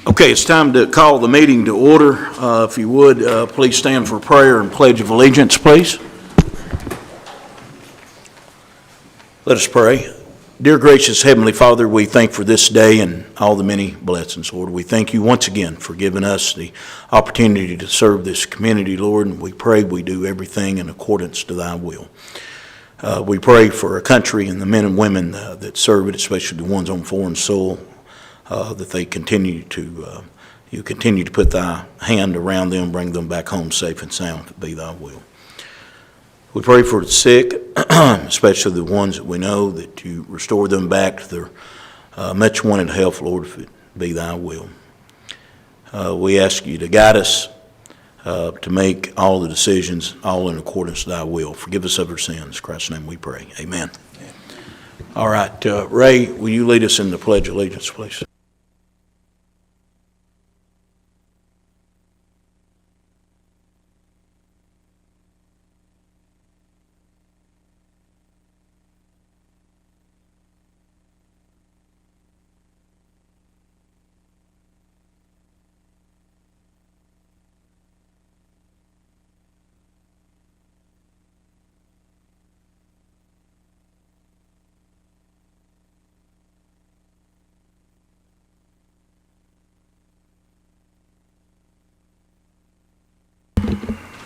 Okay, it's time to call the meeting to order. If you would, please stand for prayer and pledge of allegiance, please. Let us pray. Dear gracious Heavenly Father, we thank for this day and all the many blessings, Lord. We thank you once again for giving us the opportunity to serve this community, Lord, and we pray we do everything in accordance to thy will. We pray for our country and the men and women that serve it, especially the ones on foreign soil, that they continue to, you continue to put thy hand around them, bring them back home safe and sound, to be thy will. We pray for the sick, especially the ones that we know, that you restore them back to their much wanted health, Lord, if it be thy will. We ask you to guide us to make all the decisions, all in accordance to thy will. Forgive us of our sins. In Christ's name we pray. Amen. All right, Ray, will you lead us in the Pledge of Allegiance, please?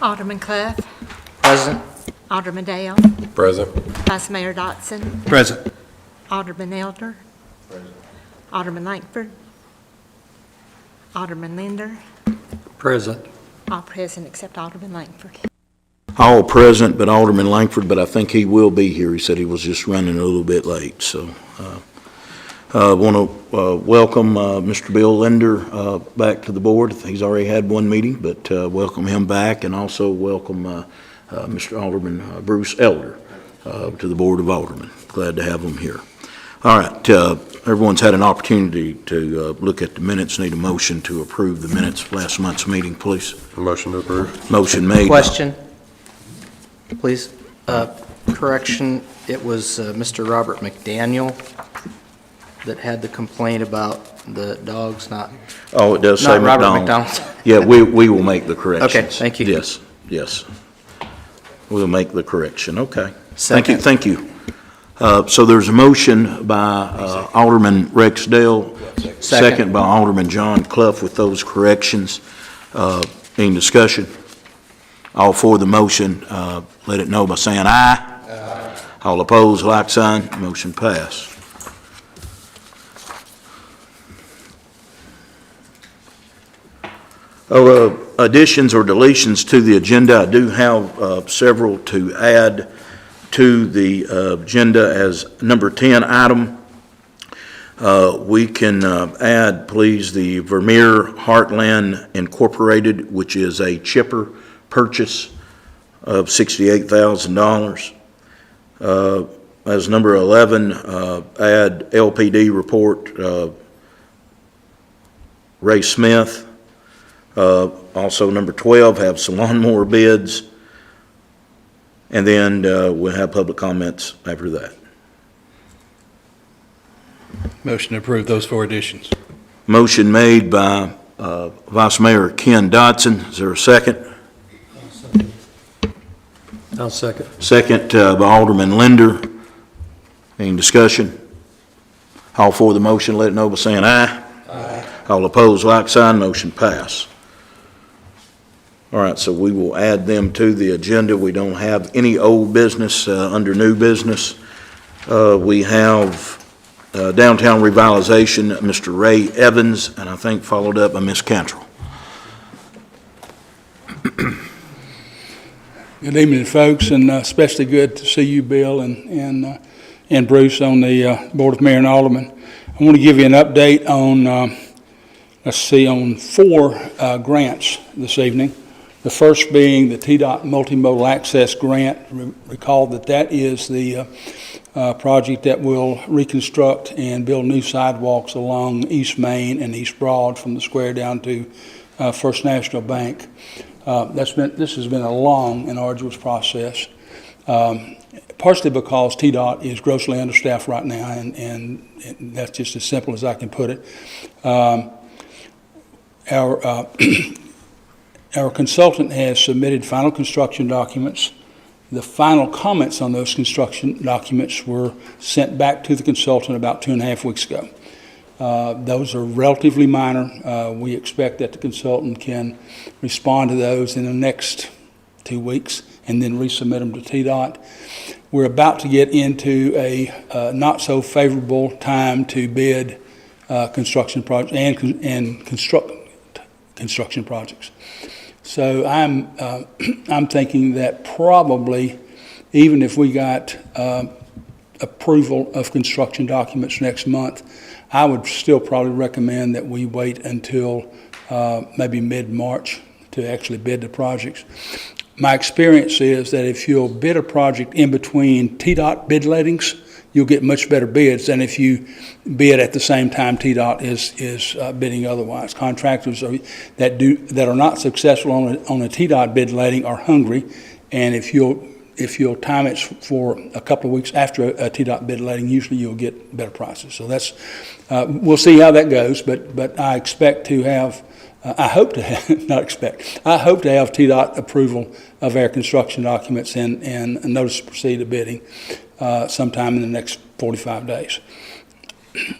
Alderman Clough. Present. Alderman Dale. Present. Vice Mayor Dotson. Present. Alderman Elder. Present. Alderman Langford. Alderman Linder. Present. All present except Alderman Langford. All present but Alderman Langford, but I think he will be here. He said he was just running a little bit late. So I want to welcome Mr. Bill Linder back to the board. He's already had one meeting, but welcome him back, and also welcome Mr. Alderman Bruce Elder to the Board of Aldermen. Glad to have him here. All right, everyone's had an opportunity to look at the minutes. Need a motion to approve the minutes of last month's meeting, please. Motion to approve. Motion made. Question, please. Correction, it was Mr. Robert McDaniel that had the complaint about the dogs not... Oh, it does say Not Robert McDonald. McDonald. Yeah, we will make the corrections. Okay, thank you. Yes, yes. We'll make the correction, okay. Second. Thank you. So there's a motion by Alderman Rex Dale, second by Alderman John Clough with those corrections. Any discussion? All for the motion, let it know by saying aye. Aye. All opposed, like sign. Motion passed. Additions or deletions to the agenda. I do have several to add to the agenda as number 10 item. We can add, please, the Vermeer Heartland Incorporated, which is a chipper purchase of $68,000. As number 11, add LPD report, Ray Smith. Also number 12, have some lawnmower bids, and then we'll have public comments after that. Motion to approve those four additions. Motion made by Vice Mayor Ken Dodson. Is there a second? I'll second. Second by Alderman Linder. Any discussion? All for the motion, let it know by saying aye. Aye. All opposed, like sign. Motion pass. All right, so we will add them to the agenda. We don't have any old business under new business. We have downtown revitalization, Mr. Ray Evans, and I think followed up by Ms. Cantrell. Good evening, folks, and especially good to see you, Bill, and Bruce on the Board of Mayor and Aldermen. I want to give you an update on, on 4 grants this evening. The first being the TDOT Multimodal Access Grant. Recall that is the project that will reconstruct and build new sidewalks along East Main and East Broad from the square down to First National Bank. This has been a long and arduous process, partially because TDOT is grossly understaffed right now, and that's just as simple as I can put it. Our, our consultant has submitted final construction documents. The final comments on those construction documents were sent back to the consultant about 2.5 weeks ago. Those are relatively minor. We expect that the consultant can respond to those in the next 2 weeks and then resubmit them to TDOT. We're about to get into a not so favorable time to bid construction projects and construction projects. So I'm thinking that probably, even if we got approval of construction documents next month, I would still probably recommend that we wait until maybe mid-March to actually bid the projects. My experience is that if you'll bid a project in between TDOT bid lettings, you'll get much better bids than if you bid at the same time TDOT is bidding otherwise. Contractors that are not successful on a TDOT bid letting are hungry, and if you'll time it for a couple of weeks after a TDOT bid letting, usually you'll get better prices. So that's we'll see how that goes, but I expect to have. I hope to have TDOT approval of our construction documents and a notice to proceed to bidding sometime in the next 45 days.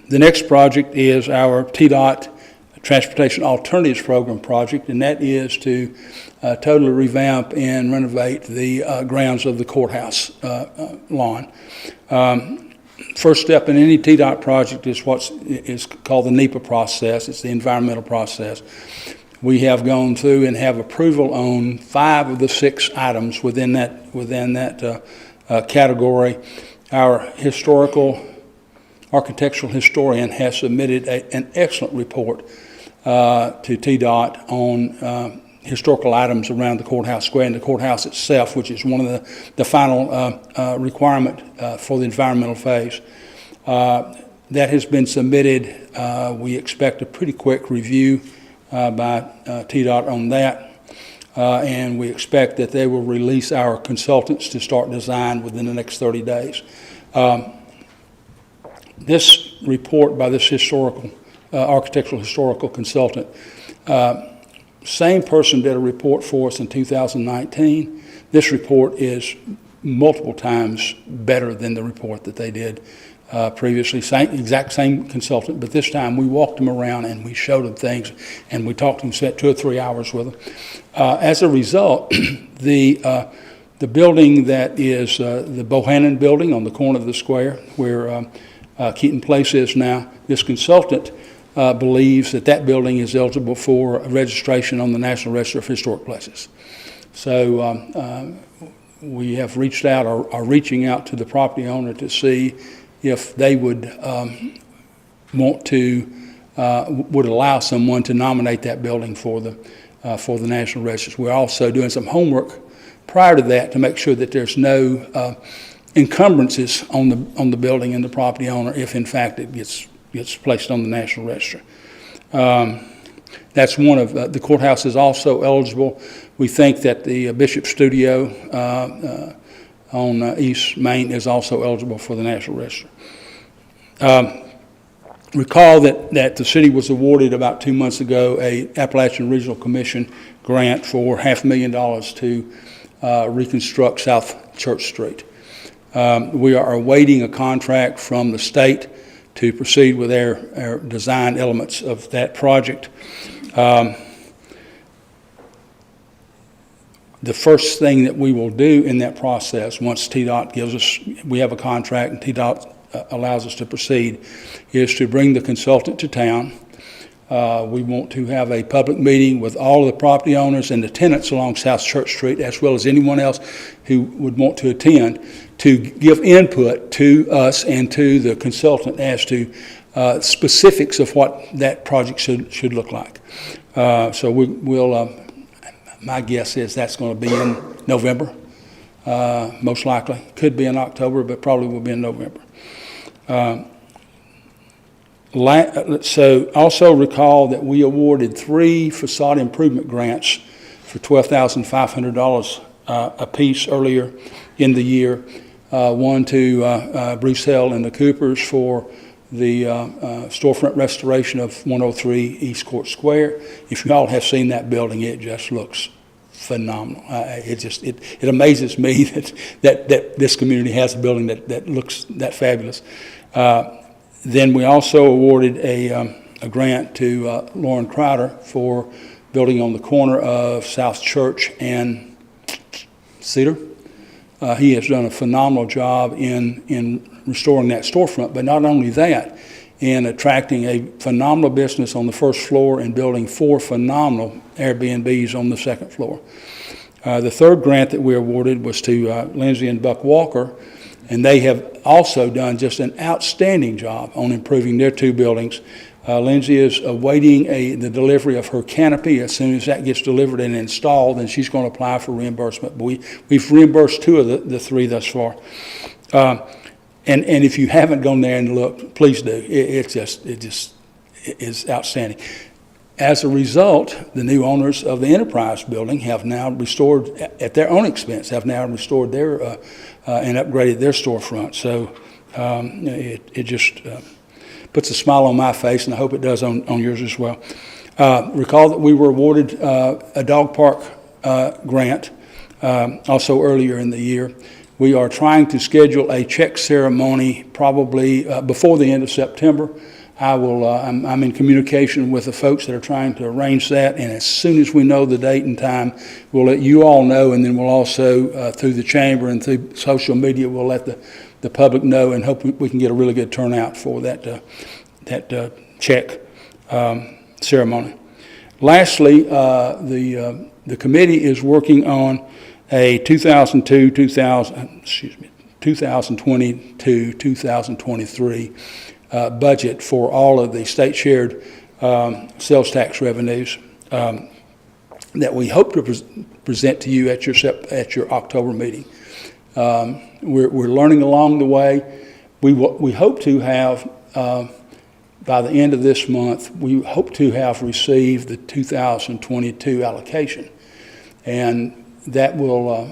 The next project is our TDOT Transportation Alternatives Program project, and that is to totally revamp and renovate the grounds of the courthouse lawn. First step in any TDOT project is what is called the NEPA process. It's the environmental process. We have gone through and have approval on 5 of the 6 items within that category. Our architectural historian has submitted an excellent report to TDOT on historical items around the courthouse square and the courthouse itself, which is one of the final requirement for the environmental phase. That has been submitted. We expect a pretty quick review by TDOT on that, and we expect that they will release our consultants to start design within the next 30 days. This report by this architectural historical consultant, same person did a report for us in 2019. This report is multiple times better than the report that they did previously. Exact same consultant, but this time we walked them around and we showed them things and we talked to them, spent 2 or 3 hours with them. As a result, the building that is the Bohannon building on the corner of the square where Keaton Place is now, this consultant believes that building is eligible for registration on the National Register of Historic Places. So we have reached out or are reaching out to the property owner to see if they would would allow someone to nominate that building for the National Register. We're also doing some homework prior to that to make sure that there's no encumbrances on the building and the property owner if in fact it gets placed on the National Register. That's one of the courthouse is also eligible. We think that the Bishop Studio on East Main is also eligible for the National Register. Recall that the city was awarded about 2 months ago a Appalachian Regional Commission grant for $500,000 to reconstruct South Church Street. We are awaiting a contract from the state to proceed with our design elements of that project. The first thing that we will do in that process, once TDOT gives us, we have a contract and TDOT allows us to proceed, is to bring the consultant to town. We want to have a public meeting with all of the property owners and the tenants along South Church Street, as well as anyone else who would want to attend, to give input to us and to the consultant as to specifics of what that project should look like. So we'll my guess is that's going to be in November, most likely. Could be in October, but probably will be in November. So also recall that we awarded 3 facade improvement grants for $12,500 apiece earlier in the year. One to Bruce Hill and the Coopers for the storefront restoration of 103 East Court Square. If you all have seen that building, it just looks phenomenal. It amazes me that this community has a building that looks that fabulous. Then we also awarded a grant to Lauren Crowder for building on the corner of South Church and Cedar. He has done a phenomenal job in restoring that storefront, but not only that, in attracting a phenomenal business on the first floor and building 4 phenomenal Airbnbs on the second floor. The third grant that we awarded was to Lindsay and Buck Walker, and they have also done just an outstanding job on improving their 2 buildings. Lindsay is awaiting the delivery of her canopy. As soon as that gets delivered and installed, then she's going to apply for reimbursement. But we've reimbursed 2 of the 3 thus far. And if you haven't gone there and looked, please do. It is outstanding. As a result, the new owners of the Enterprise building have now restored, at their own expense, have now restored their and upgraded their storefront. So it just puts a smile on my face, and I hope it does on yours as well. Recall that we were awarded a dog park grant also earlier in the year. We are trying to schedule a check ceremony probably before the end of September. I'm in communication with the folks that are trying to arrange that, and as soon as we know the date and time, we'll let you all know, and then we'll also, through the chamber and through social media, we'll let the public know, and hope we can get a really good turnout for that check ceremony. Lastly, the committee is working on a 2022-2023 budget for all of the state shared sales tax revenues that we hope to present to you at your October meeting. We're learning along the way. We hope to have by the end of this month, we hope to have received the 2022 allocation, and that will,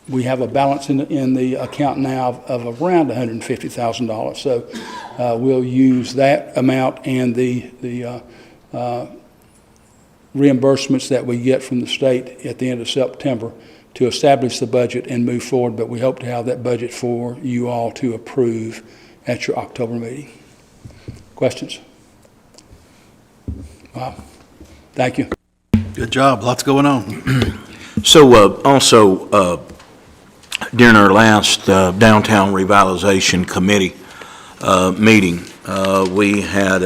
we have a balance in the account now of around $150,000. So we'll use that amount and the reimbursements that we get from the state at the end of September to establish the budget and move forward. But we hope to have that budget for you all to approve at your October meeting. Questions? Wow. Thank you. Good job. Lots going on. So also, during our last Downtown Revitalization Committee meeting, we had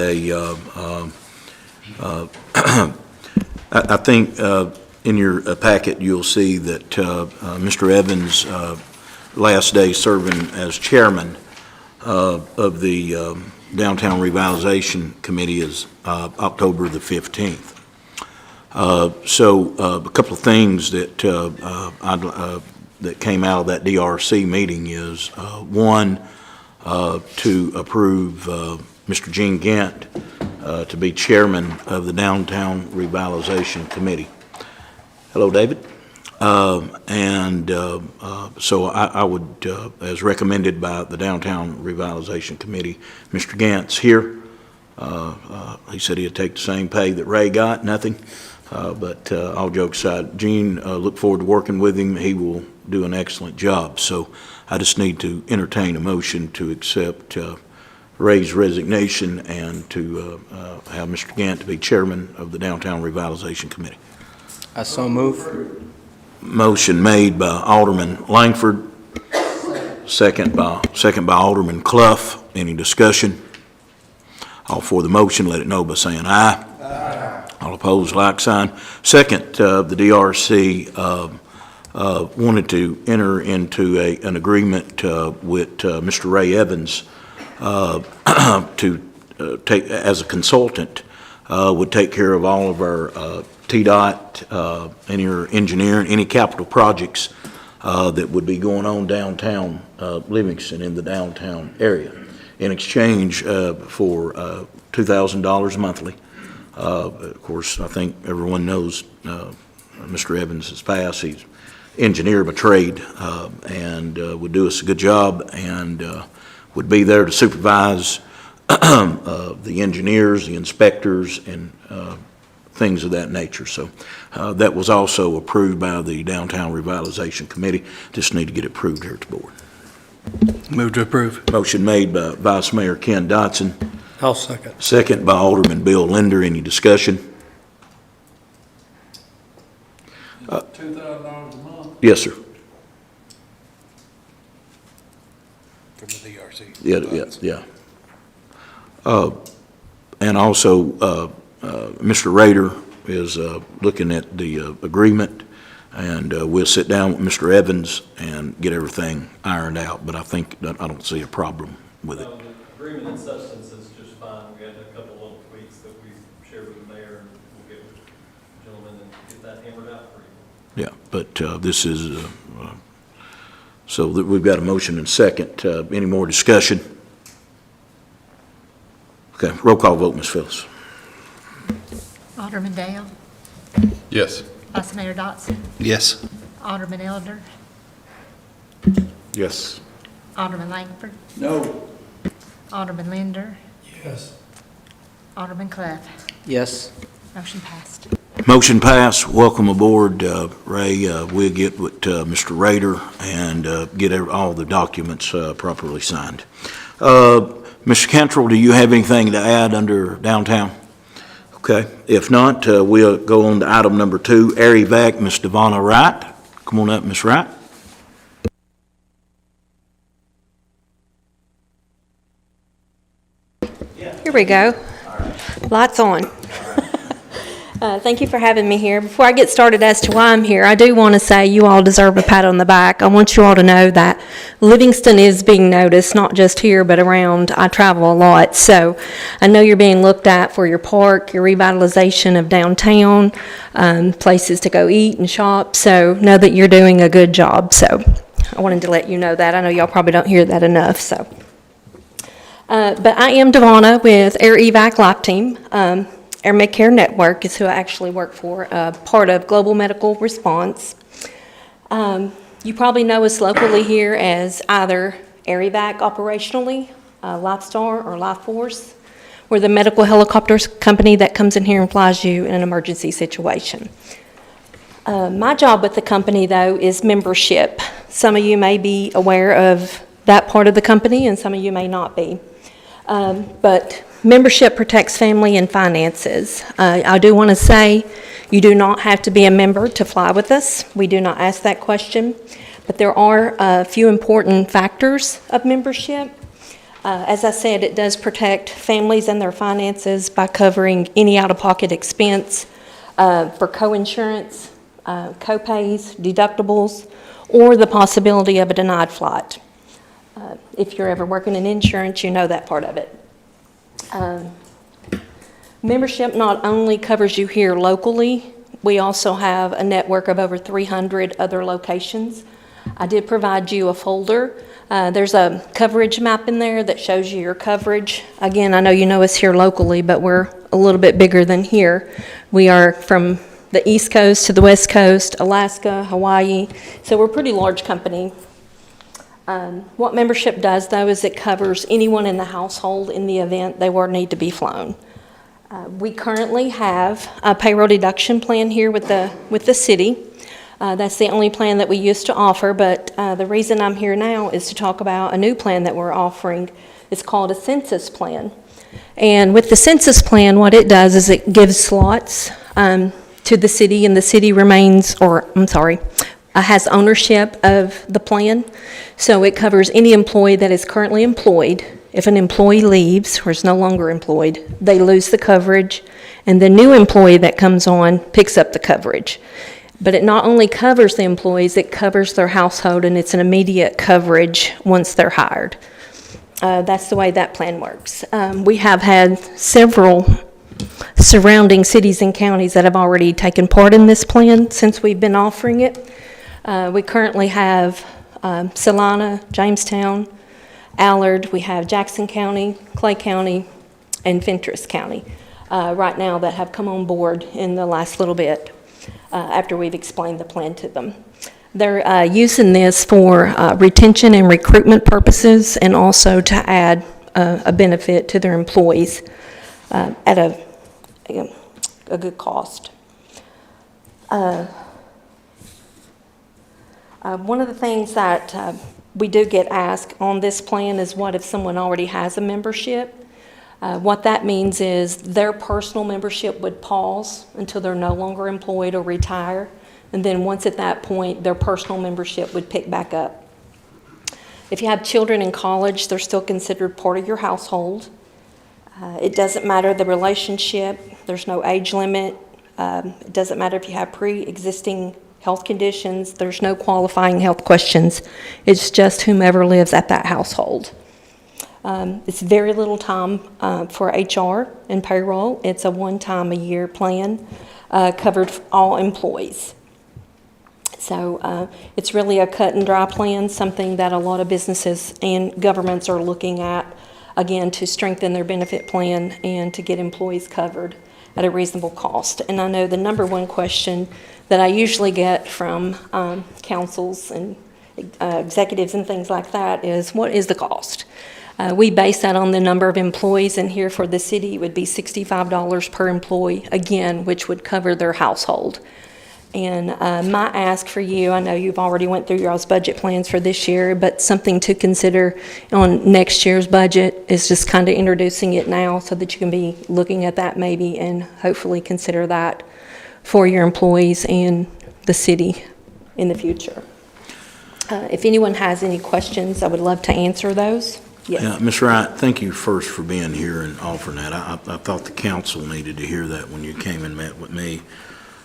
I think in your packet you'll see that Mr. Evans' last day serving as chairman of the Downtown Revitalization Committee is October the 15th. So a couple of things that that came out of that DRC meeting is one, to approve Mr. Gene Gant to be chairman of the Downtown Revitalization Committee. Hello, David. So I would, as recommended by the Downtown Revitalization Committee, Mr. Gant's here. He said he'd take the same pay that Ray got, nothing. But all jokes aside, Gene, look forward to working with him. He will do an excellent job. So I just need to entertain a motion to accept Ray's resignation and to have Mr. Gant to be chairman of the Downtown Revitalization Committee. I so move. Motion made by Alderman Langford, second by Alderman Clough. Any discussion? All for the motion, let it know by saying aye. Aye. All opposed, like sign. Second, the DRC wanted to enter into an agreement with Mr. Ray Evans to take, as a consultant, would take care of all of our TDOT, any engineering, any capital projects that would be going on downtown Livingston in the downtown area in exchange for $2,000 monthly. Of course, I think everyone knows Mr. Evans has passed. He's engineer by trade and would do us a good job and would be there to supervise the engineers, the inspectors, and things of that nature. So that was also approved by the Downtown Revitalization Committee. Just need to get it approved here at the board. Move to approve. Motion made by Vice Mayor Ken Dotson, I'll second. second by Alderman Bill Linder. Any discussion? $2,000 a month. Yes, sir. From the DRC. Yeah. And also, Mr. Rader is looking at the agreement, and we'll sit down with Mr. Evans and get everything ironed out, but I don't see a problem with it. No, the agreement in substance is just fine. We had a couple little tweaks that we shared with the mayor, and we'll get with the gentleman and get that hammered out for you. Yeah, but this is, so that we've got a motion and second. Any more discussion? Okay, roll call vote, Ms. Phyllis. Alderman Dale, Yes. Vice Mayor Dotson, Yes. Alderman Elder, Yes. Alderman Langford, No. Alderman Linder, Yes. Alderman Clough. Yes. Motion passed. Motion passed. Welcome aboard, Ray. We'll get with Mr. Rader and get all the documents properly signed. Mr. Cantrell, do you have anything to add under downtown? Okay. If not, we'll go on to item number 2, Air Evac, Ms. Devonna Wright. Come on up, Ms. Wright. Here we go. Lights on. Thank you for having me here. Before I get started as to why I'm here, I do want to say you all deserve a pat on the back. I want you all to know that Livingston is being noticed, not just here, but around. I travel a lot, so I know you're being looked at for your park, your revitalization of downtown, places to go eat and shop, so know that you're doing a good job. So I wanted to let you know that. I know y'all probably don't hear that enough, so. But I am Devonna with Air Evac Life Team. Air Medcare Network is who I actually work for, part of Global Medical Response. You probably know us locally here as either Air Evac operationally, Lifestar, or Life Force. We're the medical helicopters company that comes in here and flies you in an emergency situation. My job with the company, though, is membership. Some of you may be aware of that part of the company, and some of you may not be. But membership protects family and finances. I do want to say you do not have to be a member to fly with us. We do not ask that question. But there are a few important factors of membership. As I said, it does protect families and their finances by covering any out-of-pocket expense for co-insurance, co-pays, deductibles, or the possibility of a denied flight. If you're ever working in insurance, you know that part of it. Membership not only covers you here locally, we also have a network of over 300 other locations. I did provide you a folder. There's a coverage map in there that shows you your coverage. Again, I know you know us here locally, but we're a little bit bigger than here. We are from the East Coast to the West Coast, Alaska, Hawaii, so we're a pretty large company. What membership does, though, is it covers anyone in the household in the event they were need to be flown. We currently have a payroll deduction plan here with the city. That's the only plan that we used to offer, but the reason I'm here now is to talk about a new plan that we're offering. It's called a census plan. And with the census plan, what it does is it gives slots to the city, and the city has ownership of the plan. So it covers any employee that is currently employed. If an employee leaves or is no longer employed, they lose the coverage, and the new employee that comes on picks up the coverage. But it not only covers the employees, it covers their household, and it's an immediate coverage once they're hired. That's the way that plan works. We have had several surrounding cities and counties that have already taken part in this plan since we've been offering it. We currently have Salina, Jamestown, Allard, we have Jackson County, Clay County, and Fentress County right now that have come on board in the last little bit after we've explained the plan to them. They're using this for retention and recruitment purposes, and also to add a benefit to their employees at a good cost. One of the things that we do get asked on this plan is what if someone already has a membership? What that means is their personal membership would pause until they're no longer employed or retire. And then once at that point, their personal membership would pick back up. If you have children in college, they're still considered part of your household. It doesn't matter the relationship. There's no age limit. It doesn't matter if you have pre-existing health conditions. There's no qualifying health questions. It's just whomever lives at that household. It's very little time for HR and payroll. It's a one-time-a-year plan, covered for all employees. So it's really a cut-and-dry plan, something that a lot of businesses and governments are looking at, again, to strengthen their benefit plan and to get employees covered at a reasonable cost. And I know the number one question that I usually get from councils and executives and things like that is, what is the cost? We base that on the number of employees, and here for the city, it would be $65 per employee, again, which would cover their household. And my ask for you, I know you've already went through y'all's budget plans for this year, but something to consider on next year's budget is just kind of introducing it now so that you can be looking at that maybe and hopefully consider that for your employees and the city in the future. If anyone has any questions, I would love to answer those. Yes. Yeah, Ms. Wright, thank you first for being here and offering that. I thought the council needed to hear that when you came and met with me.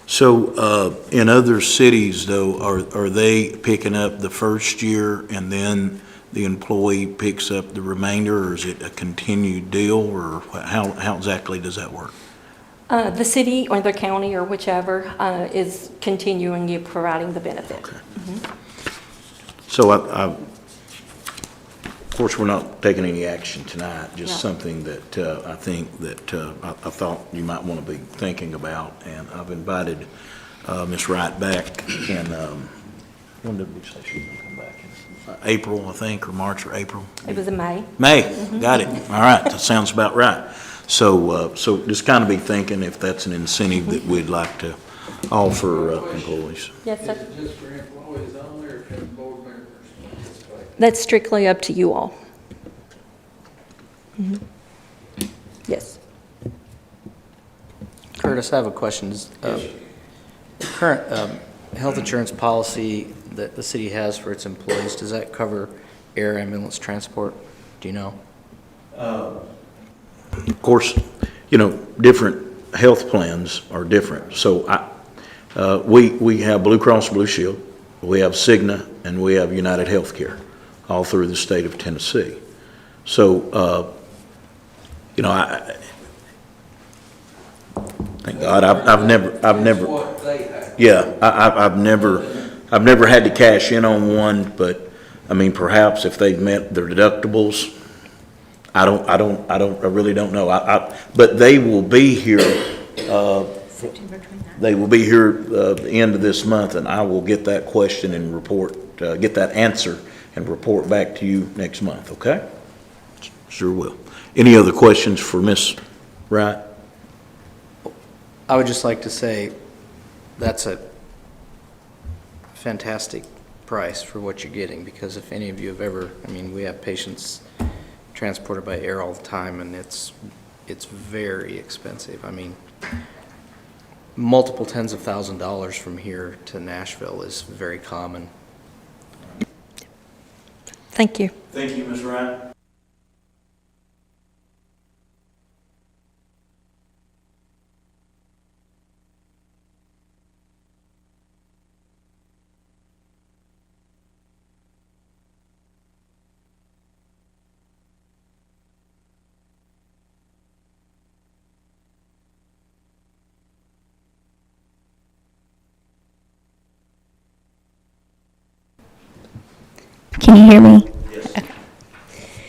So in other cities, though, are they picking up the first year and then the employee picks up the remainder, or is it a continued deal, or how exactly does that work? The city or the county or whichever is continuing you providing the benefit. Okay. So of course, we're not taking any action tonight, just No. something that I think that I thought you might want to be thinking about. And I've invited Ms. Wright back in, when did we say she was going to come back? In April, I think, or March or April? It was in May. May, got it. All right, that sounds about right. So just kind of be thinking if that's an incentive that we'd like to offer employees. Yes, sir. Is it just for employees only, or can board members participate? That's strictly up to you all. Yes. Curtis, I have a question. The current health insurance policy that the city has for its employees, does that cover air ambulance transport? Do you know? Of course, different health plans are different. So we have Blue Cross Blue Shield, we have Cigna, and we have United Healthcare, all through the state of Tennessee. So, thank God, I've never, What they have. yeah, I've never had to cash in on one, but I mean, perhaps if they've met their deductibles, I really don't know. But they will be here, September 29th. they will be here the end of this month, and I will get that question and report, get that answer and report back to you next month, okay? Sure will. Any other questions for Ms. Wright? I would just like to say that's a fantastic price for what you're getting, because if any of you have ever, we have patients transported by air all the time, and it's very expensive. Multiple tens of $1,000s from here to Nashville is very common. Thank you. Thank you, Ms. Wright. Can you hear me? Yes. Okay.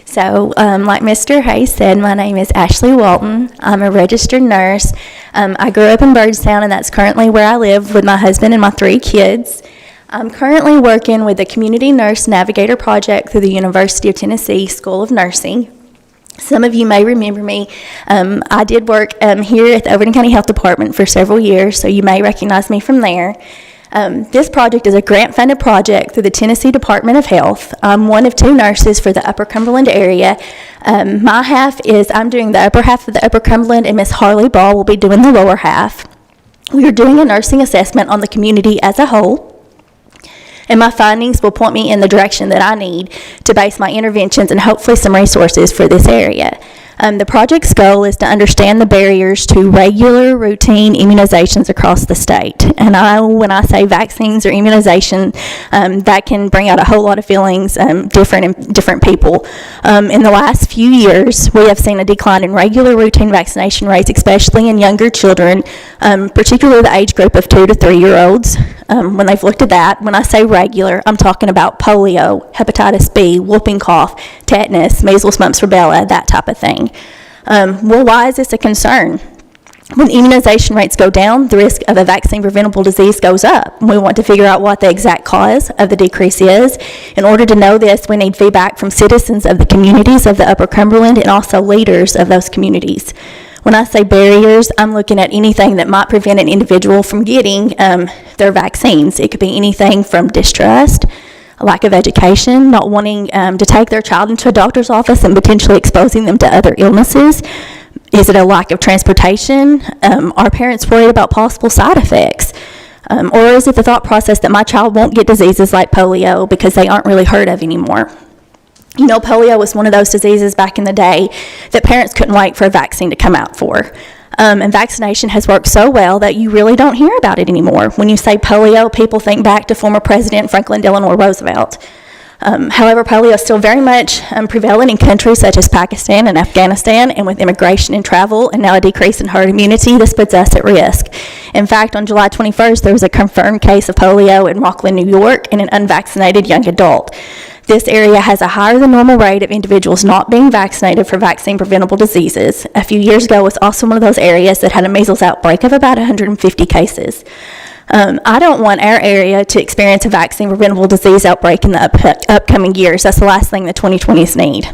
So, like Mr. Hayes said, my name is Ashley Walton. I'm a registered nurse. I grew up in Byrdstown, and that's currently where I live with my husband and my 3 kids. I'm currently working with the Community Nurse Navigator Project through the University of Tennessee School of Nursing. Some of you may remember me. I did work here at the Overton County Health Department for several years, so you may recognize me from there. This project is a grant-funded project through the Tennessee Department of Health. I'm one of 2 nurses for the Upper Cumberland area. My half is I'm doing the upper half of the Upper Cumberland, and Miss Harley Ball will be doing the lower half. We are doing a nursing assessment on the community as a whole, and my findings will point me in the direction that I need to base my interventions and hopefully some resources for this area. The project's goal is to understand the barriers to regular routine immunizations across the state. And when I say vaccines or immunization, that can bring out a whole lot of feelings different in different people. In the last few years, we have seen a decline in regular routine vaccination rates, especially in younger children, particularly the age group of 2 to 3-year-olds. When they've looked at that, when I say regular, I'm talking about polio, hepatitis B, whooping cough, tetanus, measles, mumps, rubella, that type of thing. Well, why is this a concern? When immunization rates go down, the risk of a vaccine-preventable disease goes up. We want to figure out what the exact cause of the decrease is. In order to know this, we need feedback from citizens of the communities of the Upper Cumberland and also leaders of those communities. When I say barriers, I'm looking at anything that might prevent an individual from getting their vaccines. It could be anything from distrust, a lack of education, not wanting to take their child into a doctor's office and potentially exposing them to other illnesses. Is it a lack of transportation? Are parents worried about possible side effects? Or is it the thought process that my child won't get diseases like polio because they aren't really heard of anymore? You know, polio was one of those diseases back in the day that parents couldn't wait for a vaccine to come out for. And vaccination has worked so well that you really don't hear about it anymore. When you say polio, people think back to former President Franklin Delano Roosevelt. However, polio is still very much prevalent in countries such as Pakistan and Afghanistan, and with immigration and travel and now a decrease in herd immunity, this puts us at risk. In fact, on July 21st, there was a confirmed case of polio in Rockland, New York, in an unvaccinated young adult. This area has a higher than normal rate of individuals not being vaccinated for vaccine-preventable diseases. A few years ago, it was also one of those areas that had a measles outbreak of about 150 cases. I don't want our area to experience a vaccine-preventable disease outbreak in the upcoming years. That's the last thing the 2020s need,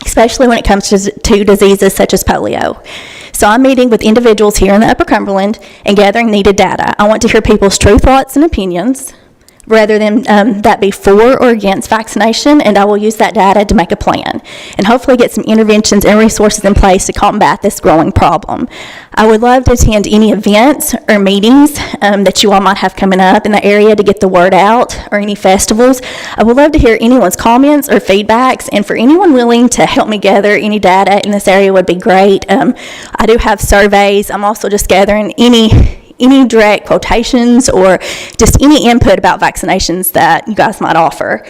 especially when it comes to diseases such as polio. So I'm meeting with individuals here in the Upper Cumberland and gathering needed data. I want to hear people's true thoughts and opinions, rather than that be for or against vaccination, and I will use that data to make a plan and hopefully get some interventions and resources in place to combat this growing problem. I would love to attend any events or meetings that you all might have coming up in the area to get the word out, or any festivals. I would love to hear anyone's comments or feedbacks, and for anyone willing to help me gather any data in this area would be great. I do have surveys. I'm also just gathering any direct quotations or just any input about vaccinations that you guys might offer.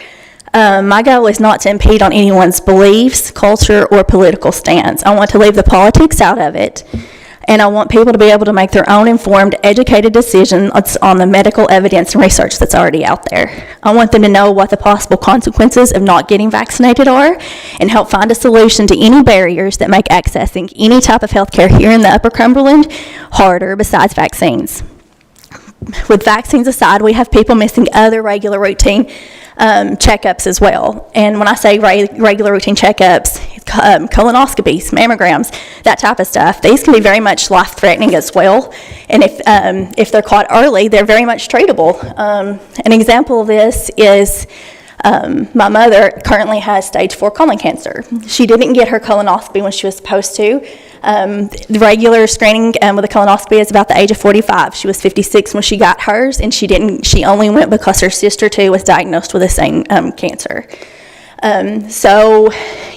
My goal is not to impede on anyone's beliefs, culture, or political stance. I want to leave the politics out of it, and I want people to be able to make their own informed, educated decisions on the medical evidence and research that's already out there. I want them to know what the possible consequences of not getting vaccinated are, and help find a solution to any barriers that make accessing any type of health care here in the Upper Cumberland harder besides vaccines. With vaccines aside, we have people missing other regular routine checkups as well. And when I say regular routine checkups, colonoscopies, mammograms, that type of stuff, these can be very much life-threatening as well. And if they're caught early, they're very much treatable. An example of this is my mother currently has stage 4 colon cancer. She didn't get her colonoscopy when she was supposed to. The regular screening with a colonoscopy is about the age of 45. She was 56 when she got hers, and she only went because her sister too was diagnosed with the same cancer. So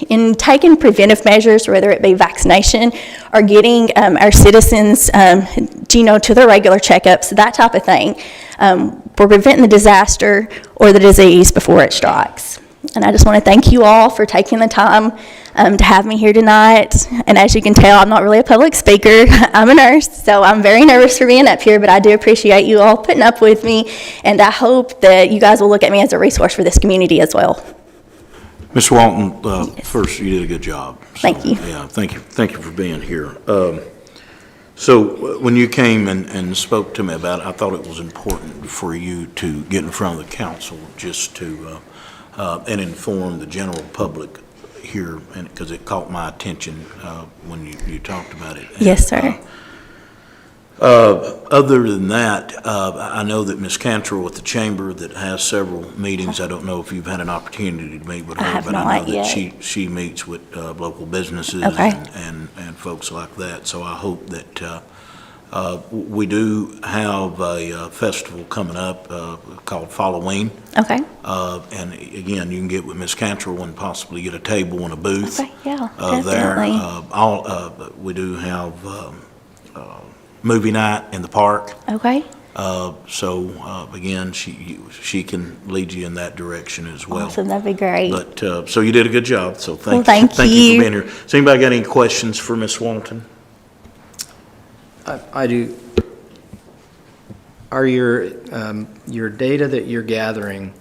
in taking preventive measures, whether it be vaccination or getting our citizens to their regular checkups, that type of thing, we're preventing the disaster or the disease before it strikes. And I just want to thank you all for taking the time to have me here tonight. And as you can tell, I'm not really a public speaker. I'm a nurse, so I'm very nervous for being up here, but I do appreciate you all putting up with me, and I hope that you guys will look at me as a resource for this community as well. Ms. Walton, first, you did a good job. Thank you. Yeah, thank you for being here. So when you came and spoke to me about it, I thought it was important for you to get in front of the council just to and inform the general public here, and because it caught my attention when you talked about it. Yes, sir. Other than that, I know that Ms. Cantrell with the Chamber that has several meetings. I don't know if you've had an opportunity to meet with her. I have but I not know that yet. she meets with local businesses Okay. and folks like that. So I hope that we do have a festival coming up called Halloween. Okay. And again, you can get with Ms. Cantrell and possibly get a table and a booth Okay, yeah, there. definitely. We do have movie night in the park. Okay. Again, she can lead you in that direction as well. Awesome, that'd be great. But, so you did a good job, so Well, thank thank you you. for being here. Has anybody got any questions for Ms. Walton? I do. Are your data that you're gathering,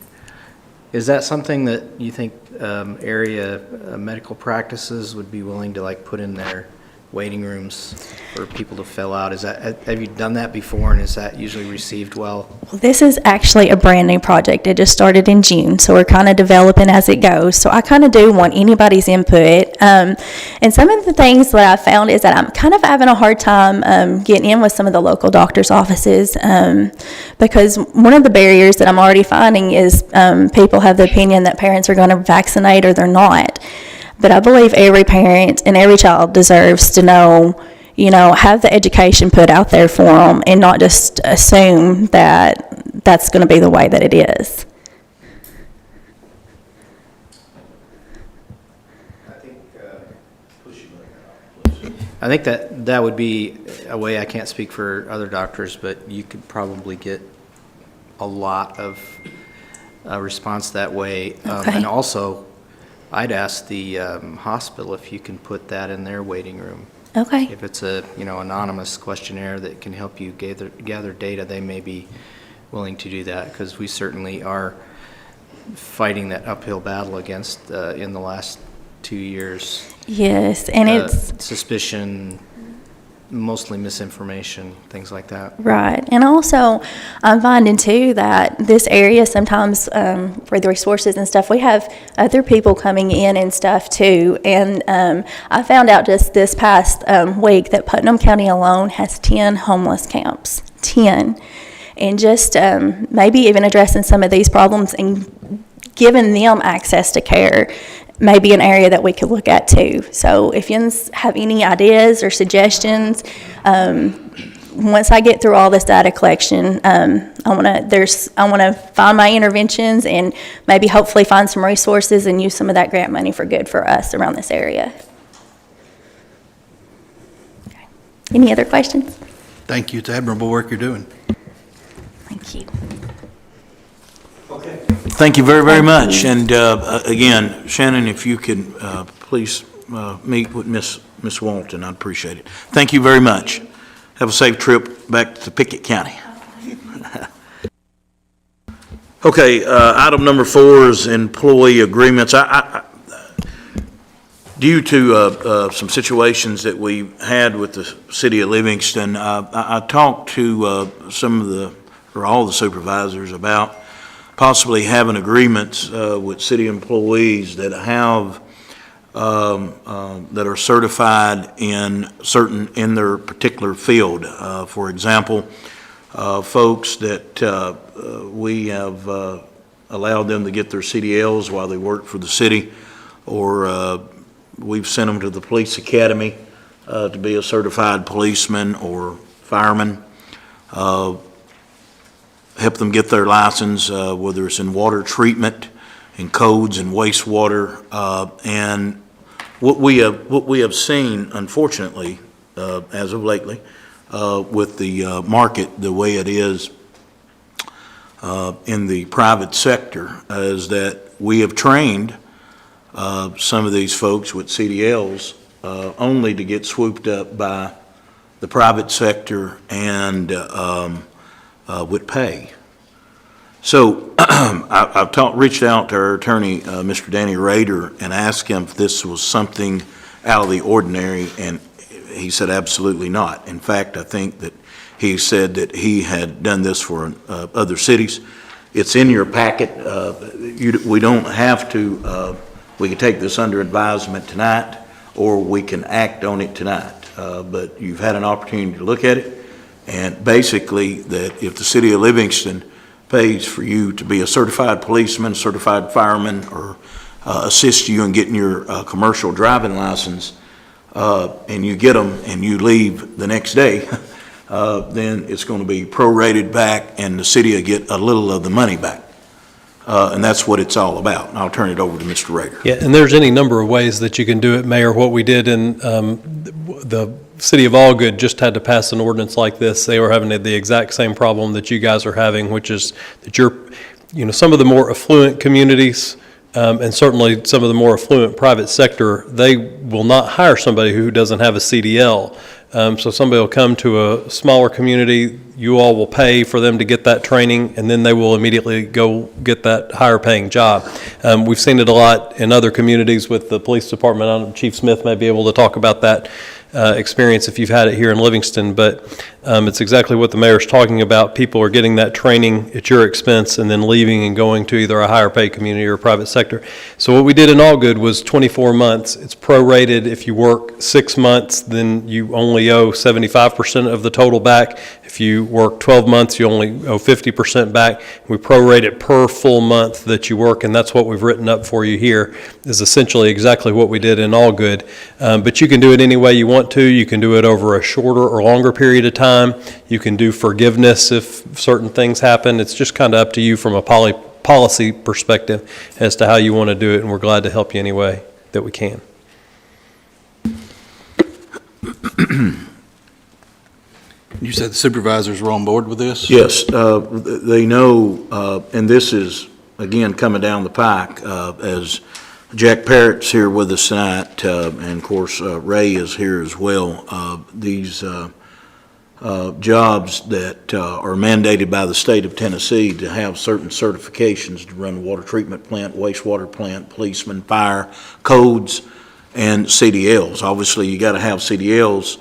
is that something that you think area medical practices would be willing to like put in their waiting rooms for people to fill out? Have you done that before, and is that usually received well? Well, this is actually a brand new project. It just started in June, so we're kind of developing as it goes. So I kind of do want anybody's input. And some of the things that I found is that I'm kind of having a hard time getting in with some of the local doctors' offices because one of the barriers that I'm already finding is people have the opinion that parents are going to vaccinate or they're not. But I believe every parent and every child deserves to know, have the education put out there for them and not just assume that that's going to be the way that it is. I think that would be a way. I can't speak for other doctors, but you could probably get a lot of response that way. Okay. And also, I'd ask the hospital if you can put that in their waiting room. Okay. If it's a anonymous questionnaire that can help you gather data, they may be willing to do that, because we certainly are fighting that uphill battle against in the last 2 years. Yes, and it's suspicion, mostly misinformation, things like that. right. And also, I'm finding too that this area sometimes for the resources and stuff, we have other people coming in and stuff too. And I found out just this past week that Putnam County alone has 10 homeless camps. 10. And just maybe even addressing some of these problems and giving them access to care may be an area that we could look at too. So if you have any ideas or suggestions, once I get through all this data collection, I want to find my interventions and maybe hopefully find some resources and use some of that grant money for good for us around this area. Okay. Any other questions? Thank you. It's admirable work you're doing. Thank you. Thank you very, very much. And again, Shannon, if you could please meet with Miss Walton, I'd appreciate it. Thank you very much. Have a safe trip back to Pickett County. Okay, item number 4 is employee agreements. Due to some situations that we had with the city of Livingston, I talked to all the supervisors about possibly having agreements with city employees that have that are certified in their particular field. For example, folks that we have allowed them to get their CDLs while they work for the city, or we've sent them to the police academy to be a certified policeman or fireman. Help them get their license, whether it's in water treatment, in codes and wastewater. And what we have seen, unfortunately, as of lately, with the market the way it is in the private sector, is that we have trained some of these folks with CDLs only to get swooped up by the private sector and would pay. So I've reached out to our attorney, Mr. Danny Rader, and asked him if this was something out of the ordinary, and he said absolutely not. In fact, I think that he said that he had done this for other cities. It's in your packet. We don't have to we can take this under advisement tonight, or we can act on it tonight. But you've had an opportunity to look at it, and basically that if the city of Livingston pays for you to be a certified policeman, certified fireman, or assist you in getting your commercial driving license, and you get them and you leave the next day, then it's going to be prorated back and the city will get a little of the money back. And that's what it's all about. And I'll turn it over to Mr. Rader. Yeah, and there's any number of ways that you can do it, Mayor. What we did in the city of Allgood just had to pass an ordinance like this. They were having the exact same problem that you guys are having, which is that some of the more affluent communities, and certainly some of the more affluent private sector, they will not hire somebody who doesn't have a CDL. So somebody will come to a smaller community, you all will pay for them to get that training, and then they will immediately go get that higher paying job. We've seen it a lot in other communities with the police department. I don't know, Chief Smith may be able to talk about that experience if you've had it here in Livingston, but it's exactly what the mayor's talking about. People are getting that training at your expense and then leaving and going to either a higher paid community or private sector. So what we did in Allgood was 24 months. It's prorated. If you work 6 months, then you only owe 75% of the total back. If you work 12 months, you only owe 50% back. We prorate it per full month that you work, and that's what we've written up for you here, is essentially exactly what we did in Allgood. But you can do it any way you want to. You can do it over a shorter or longer period of time. You can do forgiveness if certain things happen. It's just kind of up to you from a policy perspective as to how you want to do it, and we're glad to help you any way that we can. You said the supervisors were on board with this? Yes, they know, and this is, again, coming down the pike, as Jack Parrott's here with us tonight, and of course, Ray is here as well. These jobs that are mandated by the state of Tennessee to have certain certifications to run a water treatment plant, wastewater plant, policeman, fire, codes, and CDLs. Obviously, you got to have CDLs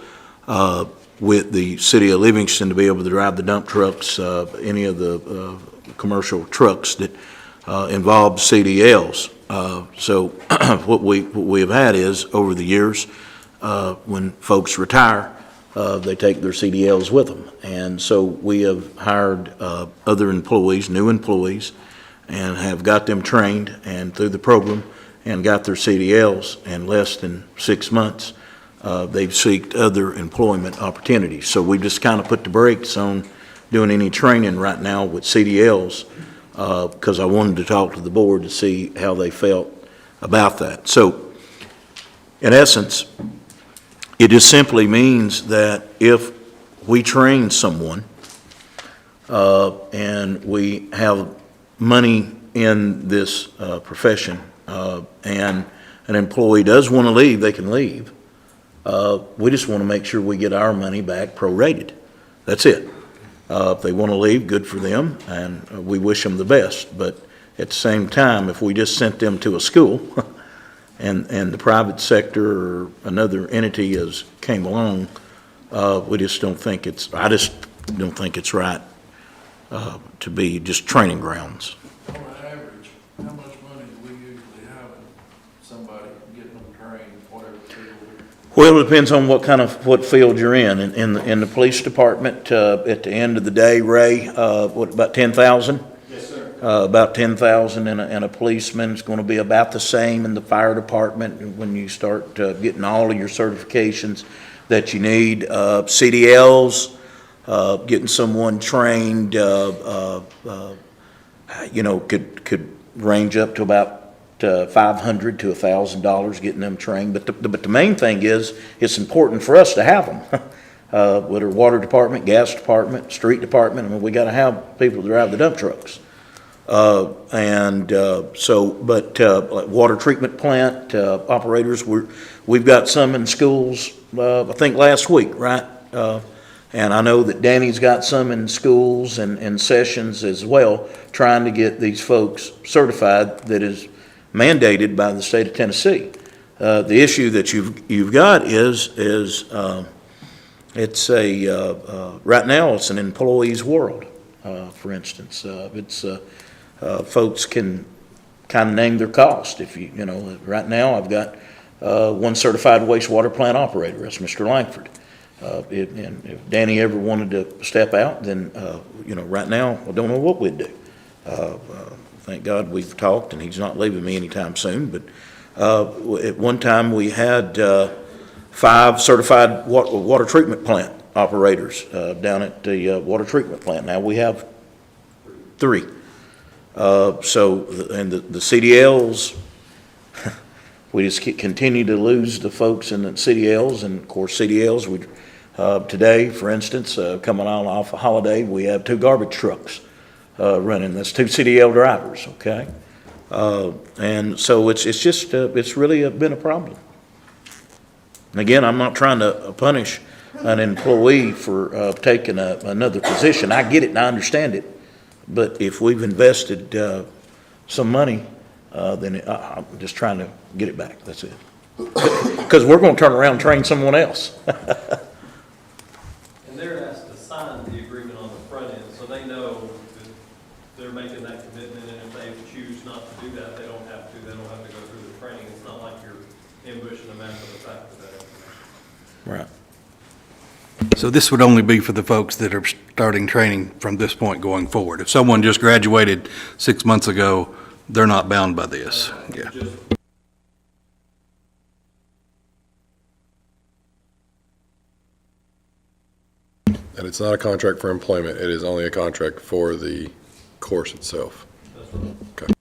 with the city of Livingston to be able to drive the dump trucks, any of the commercial trucks that involve CDLs. So what we have had is, over the years, when folks retire, they take their CDLs with them. And so we have hired other employees, new employees, and have got them trained and through the program and got their CDLs in less than 6 months. They've sought other employment opportunities. So we just kind of put the brakes on doing any training right now with CDLs because I wanted to talk to the board to see how they felt about that. So in essence, it just simply means that if we train someone and we have money in this profession and an employee does want to leave, they can leave. We just want to make sure we get our money back prorated. That's it. If they want to leave, good for them, and we wish them the best. But at the same time, if we just sent them to a school and the private sector or another entity has came along, we just don't think I just don't think it's right to be just training grounds. On average, how much money do we usually have in somebody getting them trained, whatever field? Well, it depends on what field you're in. In the police department, at the end of the day, Ray, about 10,000? Yes, sir. About 10,000, and a policeman is going to be about the same in the fire department when you start getting all of your certifications that you need. CDLs, getting someone trained, could range up to about $500 to $1,000 getting them trained. But the main thing is, it's important for us to have them. Whether water department, gas department, street department, I mean, we got to have people to drive the dump trucks. Like water treatment plant operators, we've got some in schools, I think last week, right? And I know that Danny's got some in schools and sessions as well, trying to get these folks certified that is mandated by the state of Tennessee. The issue that you've got is it's right now it's an employee's world. For instance, folks can kind of name their cost. If you know, right now I've got one certified wastewater plant operator, that's Mr. Langford. And if Danny ever wanted to step out, then, right now, I don't know what we'd do. Thank God we've talked, and he's not leaving me anytime soon, but at one time, we had 5 certified water treatment plant operators down at the water treatment plant. Now we have 3. And the CDLs, we just continue to lose the folks in the CDLs, and of course CDLs, today, for instance, coming on off a holiday, we have 2 garbage trucks running. That's 2 CDL drivers, okay? And so it's just, it's really been a problem. And again, I'm not trying to punish an employee for taking another position. I get it and I understand it. But if we've invested some money, then I'm just trying to get it back. That's it. Because we're going to turn around and train someone else. And they're asked to sign the agreement on the front end, so they know that they're making that commitment, and if they choose not to do that, they don't have to. They don't have to go through the training. It's not like you're ambushing them after the fact of that. Right. So this would only be for the folks that are starting training from this point going forward. If someone just graduated 6 months ago, they're not bound by this. Yeah. And it's not a contract for employment, it is only a contract for the course itself. Okay.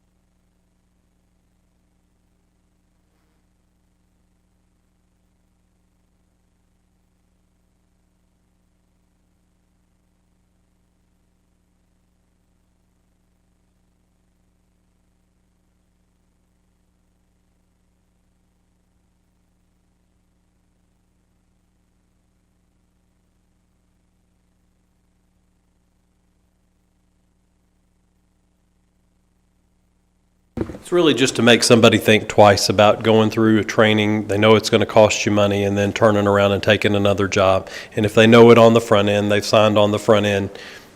It's really just to make somebody think twice about going through a training. They know it's going to cost you money, and then turning around and taking another job. And if they know it on the front end, they've signed on the front end,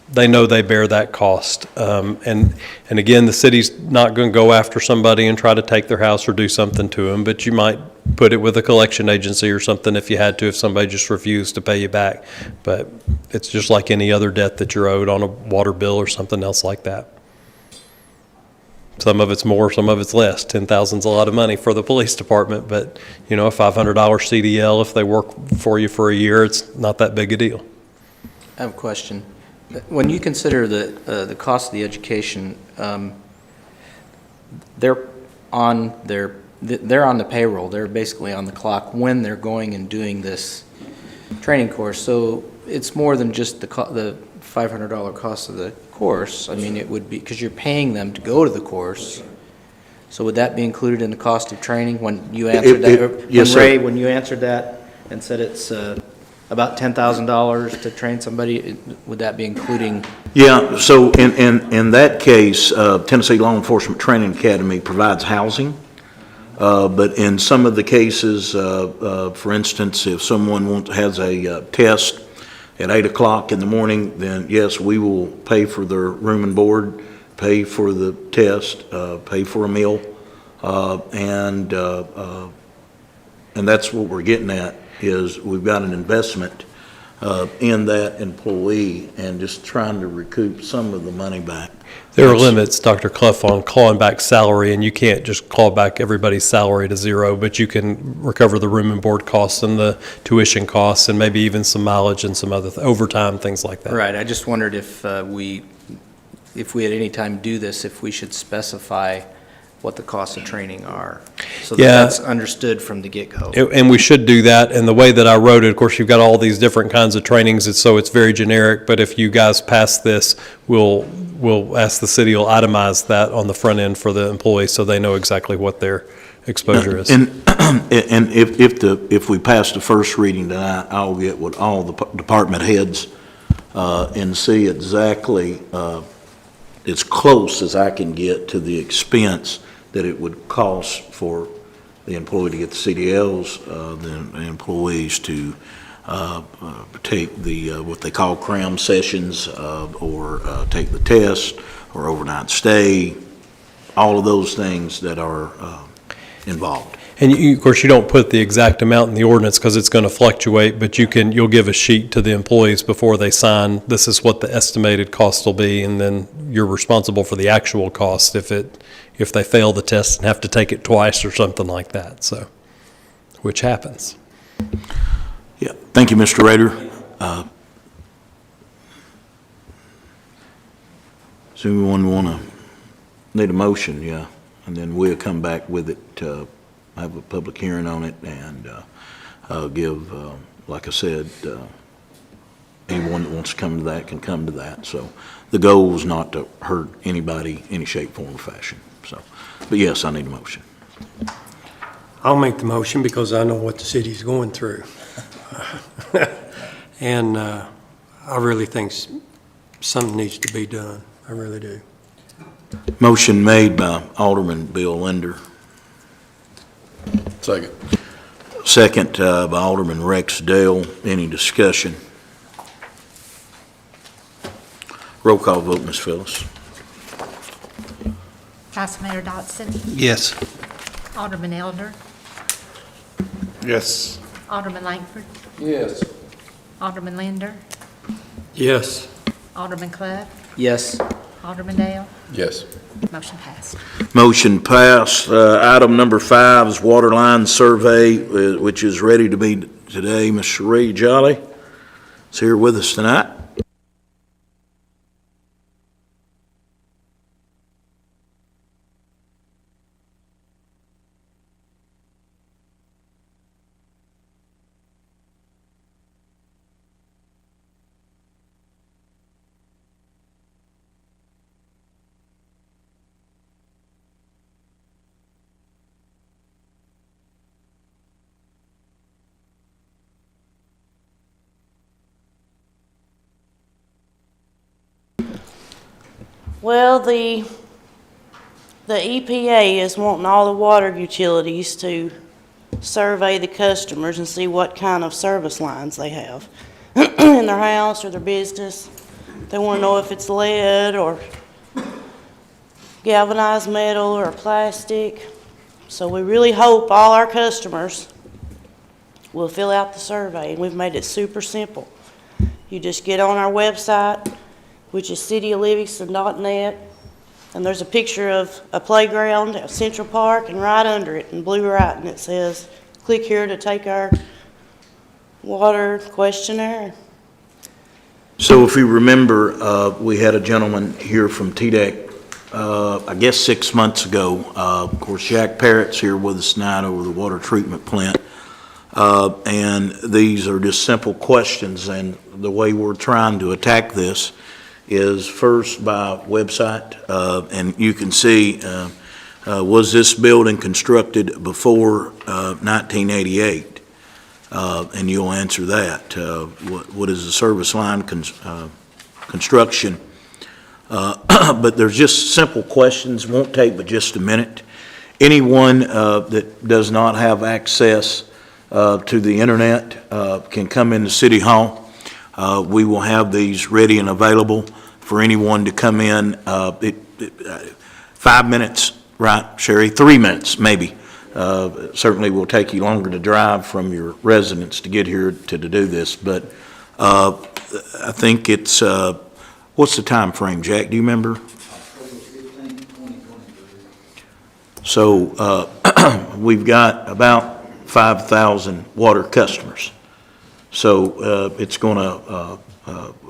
they know they bear that cost. And again, the city's not going to go after somebody and try to take their house or do something to them, but you might put it with a collection agency or something if you had to, if somebody just refused to pay you back. But it's just like any other debt that you're owed on a water bill or something else like that. Some of it's more, some of it's less. 10,000's a lot of money for the police department, but a $500 CDL, if they work for you for a year, it's not that big a deal. I have a question. When you consider the cost of the education, they're on the payroll. They're basically on the clock when they're going and doing this training course. So it's more than just the $500 cost of the course. I mean, it would be, because you're paying them to go to the course. So would that be included in the cost of training when you answered that? Yes, sir. Ray, when you answered that and said it's about $10,000 to train somebody, would that be including? Yeah, so in that case, Tennessee Law Enforcement Training Academy provides housing. But in some of the cases, for instance, if someone has a test at 8 o'clock in the morning, then yes, we will pay for their room and board, pay for the test, pay for a meal, and that's what we're getting at, is we've got an investment in that employee and just trying to recoup some of the money back. There are limits, Dr. Clough, on clawing back salary, and you can't just claw back everybody's salary to zero, but you can recover the room and board costs and the tuition costs and maybe even some mileage and some other overtime, things like that. Right, I just wondered if we at any time do this, if we should specify what the costs of training are, so that Yeah. that's understood from the get-go. And we should do that, and the way that I wrote it, of course, you've got all these different kinds of trainings, so it's very generic, but if you guys pass this, we'll ask the city will itemize that on the front end for the employees so they know exactly what their exposure is. And if we pass the first reading tonight, I'll get with all the department heads and see exactly as close as I can get to the expense that it would cost for the employee to get the CDLs, the employees to take the what they call cram sessions, or take the test, or overnight stay, all of those things that are involved. And you, of course, you don't put the exact amount in the ordinance because it's going to fluctuate, but you'll give a sheet to the employees before they sign, this is what the estimated cost will be, and then you're responsible for the actual cost if they fail the test and have to take it twice or something like that, so, which happens. Yeah, thank you, Mr. Rader. Does anyone need a motion? Yeah, and then we'll come back with it, have a public hearing on it, and give, like I said, anyone that wants to come to that can come to that. So the goal is not to hurt anybody, any shape, form, or fashion. So, but yes, I need a motion. I'll make the motion because I know what the city's going through. And I really think something needs to be done. I really do. Motion made by Alderman Bill Linder. Second. Second by Alderman Rex Dale. Any discussion? Roll call vote, Ms. Phyllis. Vice Mayor Dotson, Yes. Alderman Elder, Yes. Alderman Langford, Yes. Alderman Linder, Yes. Alderman Clough, Yes. Alderman Dale. Yes. Motion passed. Motion passed. Item number 5 is water line survey, which is ready to be today. Ms. Sheree Jolly is here with us tonight. Well, the EPA is wanting all the water utilities to survey the customers and see what kind of service lines they have in their house or their business. They want to know if it's lead or galvanized metal or plastic. So we really hope all our customers will fill out the survey, and we've made it super simple. You just get on our website, which is cityoflivingston.net, and there's a picture of a playground at Central Park, and right under it in blue writing it says, click here to take our water questionnaire. So if you remember, we had a gentleman here from TDEC, I guess 6 months ago. Of course, Jack Parrott's here with us tonight over the water treatment plant. And these are just simple questions, and the way we're trying to attack this is first by website, and you can see, was this building constructed before 1988? And you'll answer that. What is the service line construction? But there's just simple questions, won't take but just a minute. Anyone that does not have access to the internet can come into City Hall. We will have these ready and available for anyone to come in. 5 minutes, right, Sherry? 3 minutes, maybe. Certainly will take you longer to drive from your residence to get here to do this, but I think it's, what's the time frame, Jack? Do you remember? So we've got about 5,000 water customers. So it's going to,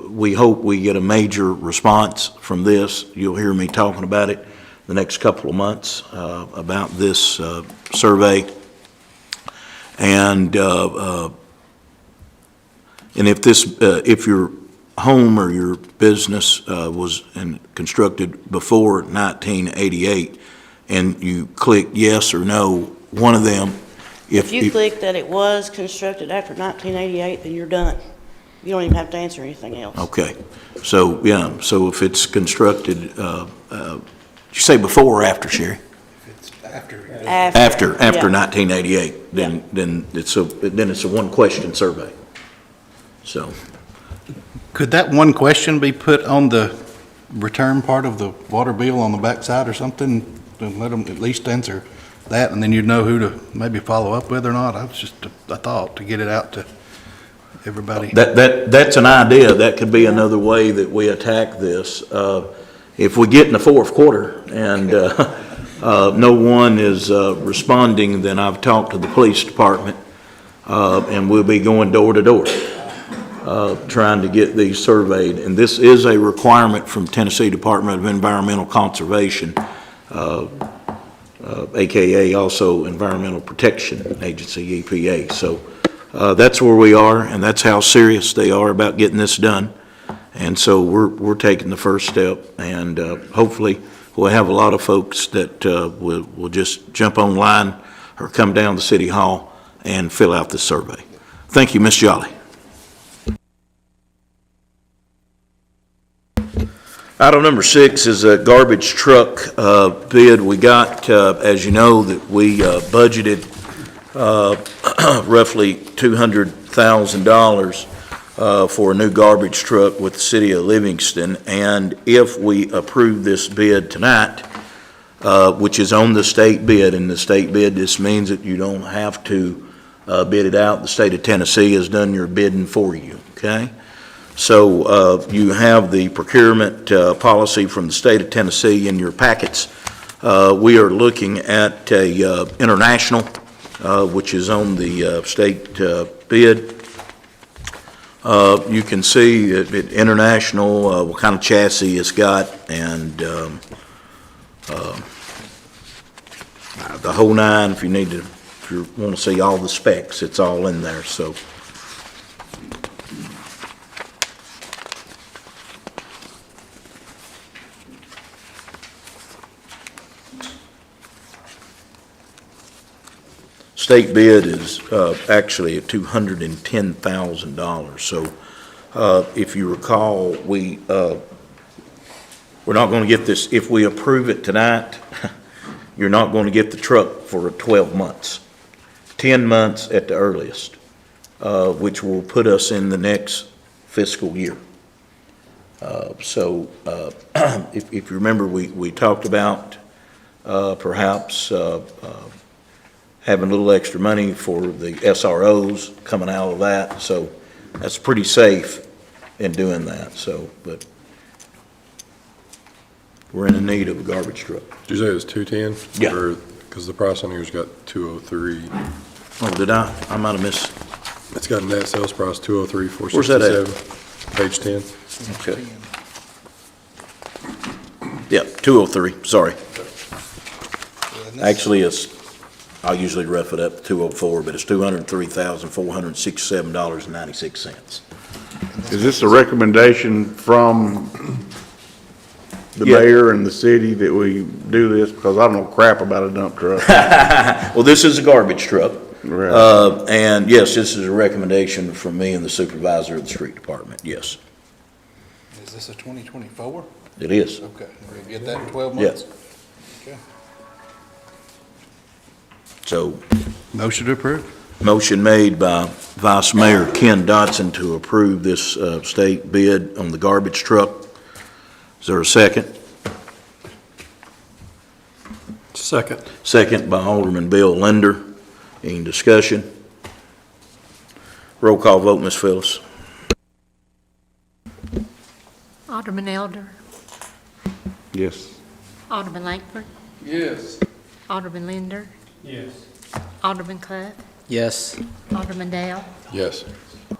we hope we get a major response from this. You'll hear me talking about it the next couple of months about this survey. And if this, if your home or your business was constructed before 1988, and you click yes or no, one of them. If you click that it was constructed after 1988, then you're done. You don't even have to answer anything else. Okay. So, yeah, so if it's constructed, did you say before or after, Sherry? After yeah. 1988, then it's a one-question survey. So, Could that one question be put on the return part of the water bill on the backside or something? and let them at least answer that, and then you'd know who to maybe follow up with or not. That was just a thought, to get it out to everybody. That's an idea. That could be another way that we attack this. If we get in the fourth quarter and no one is responding, then I've talked to the police department, and we'll be going door to door, trying to get these surveyed. And this is a requirement from Tennessee Department of Environmental Conservation, AKA also Environmental Protection Agency, EPA. So that's where we are, and that's how serious they are about getting this done. And so we're taking the first step, and hopefully we'll have a lot of folks that will just jump online or come down to City Hall and fill out the survey. Thank you, Ms. Jolly. Item number 6 is a garbage truck bid. We got, as you know, that we budgeted roughly $200,000 for a new garbage truck with the city of Livingston. And if we approve this bid tonight, which is on the state bid, and the state bid, this means that you don't have to bid it out. The state of Tennessee has done your bidding for you, okay? So you have the procurement policy from the state of Tennessee in your packets. We are looking at a international, which is on the state bid. You can see that international, what kind of chassis it's got, and the whole nine. If you need to, if you want to see all the specs, it's all in there. So. State bid is actually at $210,000. So if you recall, we're not going to get this. If we approve it tonight, you're not going to get the truck for 12 months, 10 months at the earliest, which will put us in the next fiscal year. So if you remember, we talked about perhaps having a little extra money for the SROs coming out of that. So that's pretty safe in doing that. So, but we're in the need of a garbage truck. Did you say it was 210? Yeah. Because the price on here's got 203. Oh, did I? I might have missed. It's got a net sales price 203, Where's that at? 467. Page 10. Okay. Yeah, 203, sorry. Actually, I usually rough it up to 204, but it's $203,467.96. Is this a recommendation from the mayor and the city that we do this? Because I don't know crap about a dump truck. Well, this is a garbage truck. Right. And yes, this is a recommendation from me and the supervisor of the street department, yes. Is this a 2024? It is. Okay, we'll get that in 12 months? Okay. So, Motion to approve? motion made by Vice Mayor Ken Dotson to approve this state bid on the garbage truck. Is there a second? Second. Second by Alderman Bill Linder. Any discussion? Roll call vote, Ms. Phyllis. Alderman Elder, Yes. Alderman Langford, Yes. Alderman Linder, Yes. Alderman Clough, Yes. Alderman Dale, Yes.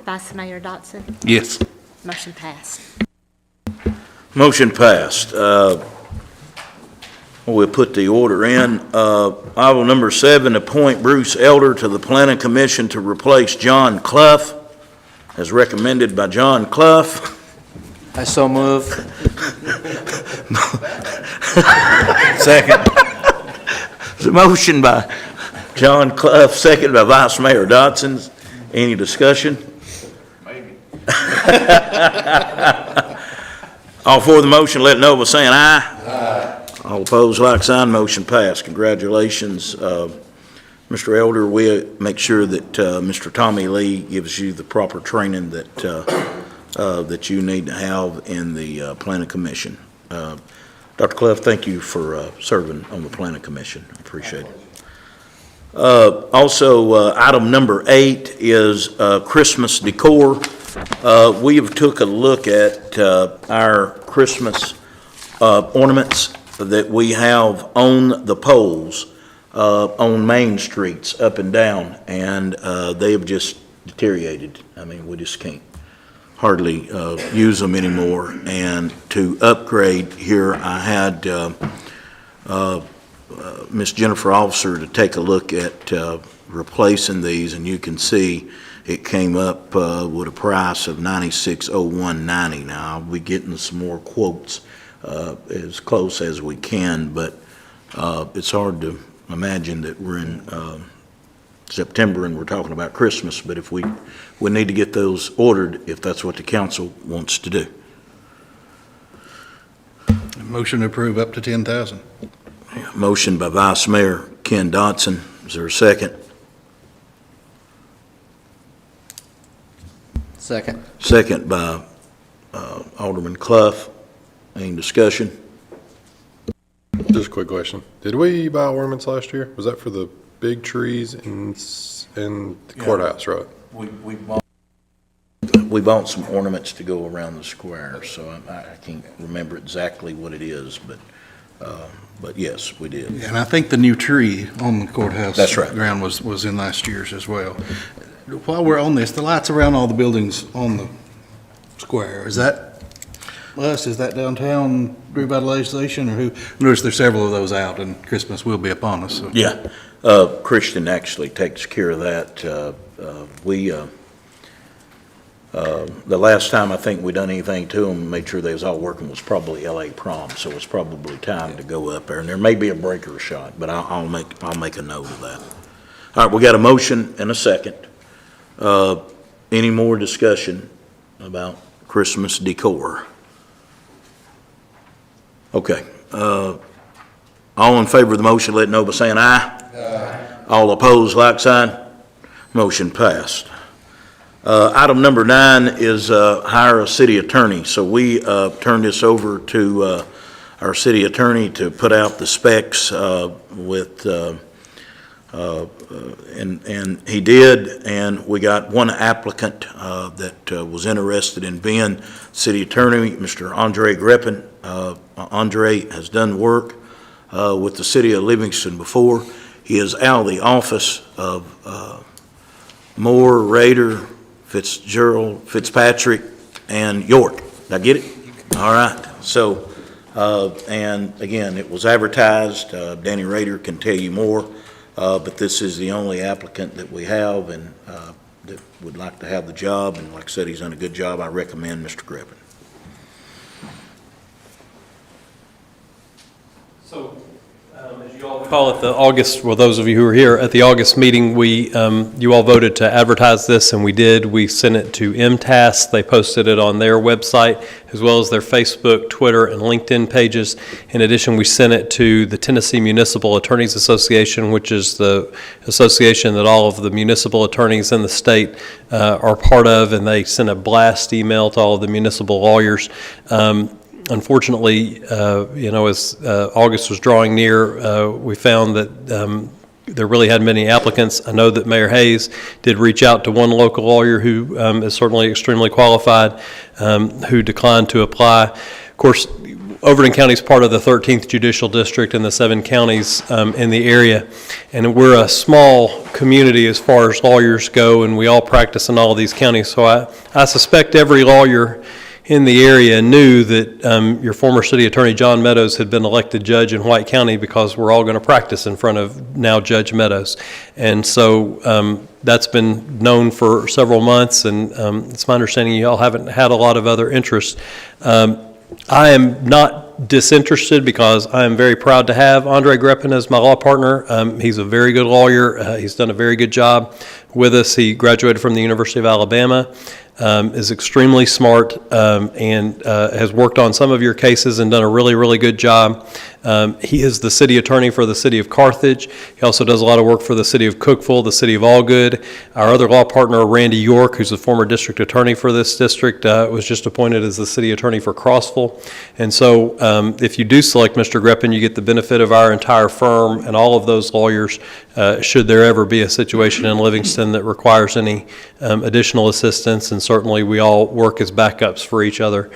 Vice Mayor Dotson. Yes. Motion passed. Motion passed. We'll put the order in. Item number 7, appoint Bruce Elder to the Planning Commission to replace John Clough, as recommended by John Clough. I so move. Second. There's a motion by John Clough, second by Vice Mayor Dotson. Any discussion? Maybe. All for the motion, let it know by saying aye. Aye. All opposed, like sign. Motion passed. Congratulations, Mr. Elder. We'll make sure that Mr. Tommy Lee gives you the proper training that that you need to have in the planning commission. Dr. Clough, thank you for serving on the Planning Commission. I appreciate it. Also, item number 8 is Christmas decor. We have took a look at our Christmas ornaments that we have on the poles on main streets up and down, and they have just deteriorated. I mean, we just can't hardly use them anymore. And to upgrade here, I had Miss Jennifer Officer to take a look at replacing these, and you can see it came up with a price of $96,0190. Now, I'll be getting some more quotes as close as we can, but it's hard to imagine that we're in September and we're talking about Christmas, but if we need to get those ordered if that's what the council wants to do. Motion to approve up to 10,000. Motion by Vice Mayor Ken Dotson. Is there a second? Second. Second by Alderman Clough. Any discussion? Just a quick question. Did we buy ornaments last year? Was that for the big trees in the courthouse, right? We bought some ornaments to go around the square, so I can't remember exactly what it is, but yes, we did. Yeah, and I think the new tree on the courthouse That's right. ground was in last year's as well. While we're on this, the lights around all the buildings on the square, is that us? Is that downtown revitalization, or who? Notice there's several of those out, and Christmas will be upon us. So. Yeah, Christian actually takes care of that. The last time I think we done anything to them, made sure they was all working, was probably LA Prom, so it's probably time to go up there. And there may be a breaker shot, but I'll make a note of that. All right, we got a motion and a second. Any more discussion about Christmas decor? Okay. All in favor of the motion, let it know by saying aye. Aye. All opposed, like sign. Motion passed. Item number 9 is hire a city attorney. So we turned this over to our city attorney to put out the specs and he did, and we got one applicant that was interested in being city attorney, Mr. Andre Greppin. Andre has done work with the city of Livingston before. He is out of the office of Moore, Rader, Fitzgerald, Fitzpatrick, and York. Did I get it? All right. So, and again, it was advertised. Danny Rader can tell you more, but this is the only applicant that we have and that would like to have the job. And like I said, he's done a good job. I recommend Mr. Greppin. So, as you all recall, at the August, well, those of you who were here, at the August meeting, you all voted to advertise this, and we did. We sent it to MTAS. They posted it on their website, as well as their Facebook, Twitter, and LinkedIn pages. In addition, we sent it to the Tennessee Municipal Attorneys Association, which is the association that all of the municipal attorneys in the state are part of, and they sent a blast email to all of the municipal lawyers. Unfortunately, as August was drawing near, we found that there really hadn't been any applicants. I know that Mayor Hayes did reach out to one local lawyer who is certainly extremely qualified, who declined to apply. Of course, Overton County is part of the 13th Judicial District and the 7 counties in the area, and we're a small community as far as lawyers go, and we all practice in all of these counties. So I suspect every lawyer in the area knew that your former city attorney, John Meadows, had been elected judge in White County, because we're all going to practice in front of now Judge Meadows. And so that's been known for several months, and it's my understanding you all haven't had a lot of other interest. I am not disinterested, because I am very proud to have Andre Greppin as my law partner. He's a very good lawyer. He's done a very good job with us. He graduated from the University of Alabama, is extremely smart, and has worked on some of your cases and done a really, really good job. He is the city attorney for the city of Carthage. He also does a lot of work for the city of Cookeville, the city of Allgood. Our other law partner, Randy York, who's the former district attorney for this district, was just appointed as the city attorney for Crossville. And so if you do select Mr. Greppin, you get the benefit of our entire firm and all of those lawyers, should there ever be a situation in Livingston that requires any additional assistance, and certainly we all work as backups for each other.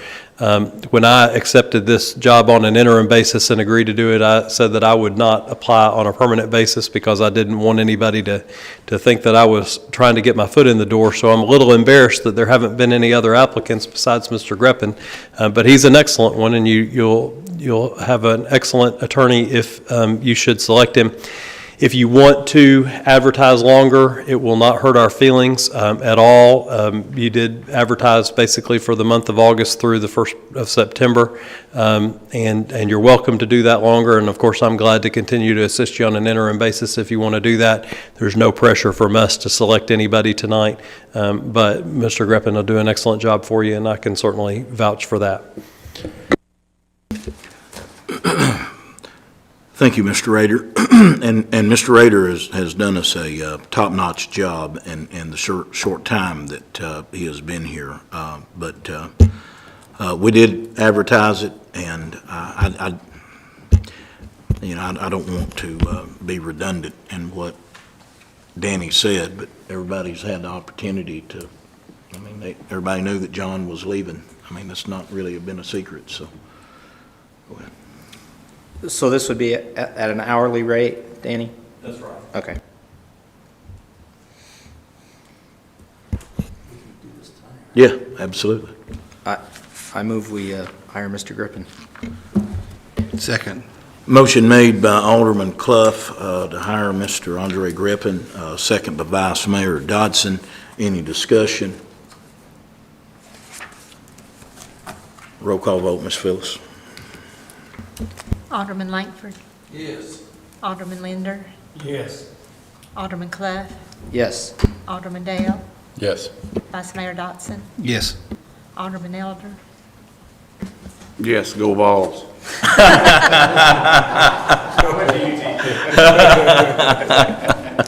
When I accepted this job on an interim basis and agreed to do it, I said that I would not apply on a permanent basis because I didn't want anybody to think that I was trying to get my foot in the door. So I'm a little embarrassed that there haven't been any other applicants besides Mr. Greppin, but he's an excellent one, and you'll have an excellent attorney if you should select him. If you want to advertise longer, it will not hurt our feelings at all. You did advertise basically for the month of August through the 1st of September, and you're welcome to do that longer. And of course, I'm glad to continue to assist you on an interim basis if you want to do that. There's no pressure from us to select anybody tonight, but Mr. Greppin will do an excellent job for you, and I can certainly vouch for that. Thank you, Mr. Rader. And Mr. Rader has done us a top-notch job in the short time that he has been here. But we did advertise it, and I don't want to be redundant in what Danny said, but everybody's had the opportunity to. Everybody knew that John was leaving. That's not really been a secret. So, go ahead. So this would be at an hourly rate, Danny? That's right. Okay. Yeah, absolutely. I move we hire Mr. Greppin. Second. Motion made by Alderman Clough to hire Mr. Andre Greppin, second by Vice Mayor Dodson. Any discussion? Roll call vote, Ms. Phyllis. Alderman Langford. Yes. Alderman Linder. Yes. Alderman Clough. Yes. Alderman Dale. Yes. Vice Mayor Dotson. Yes. Alderman Elder. Yes, go Vols.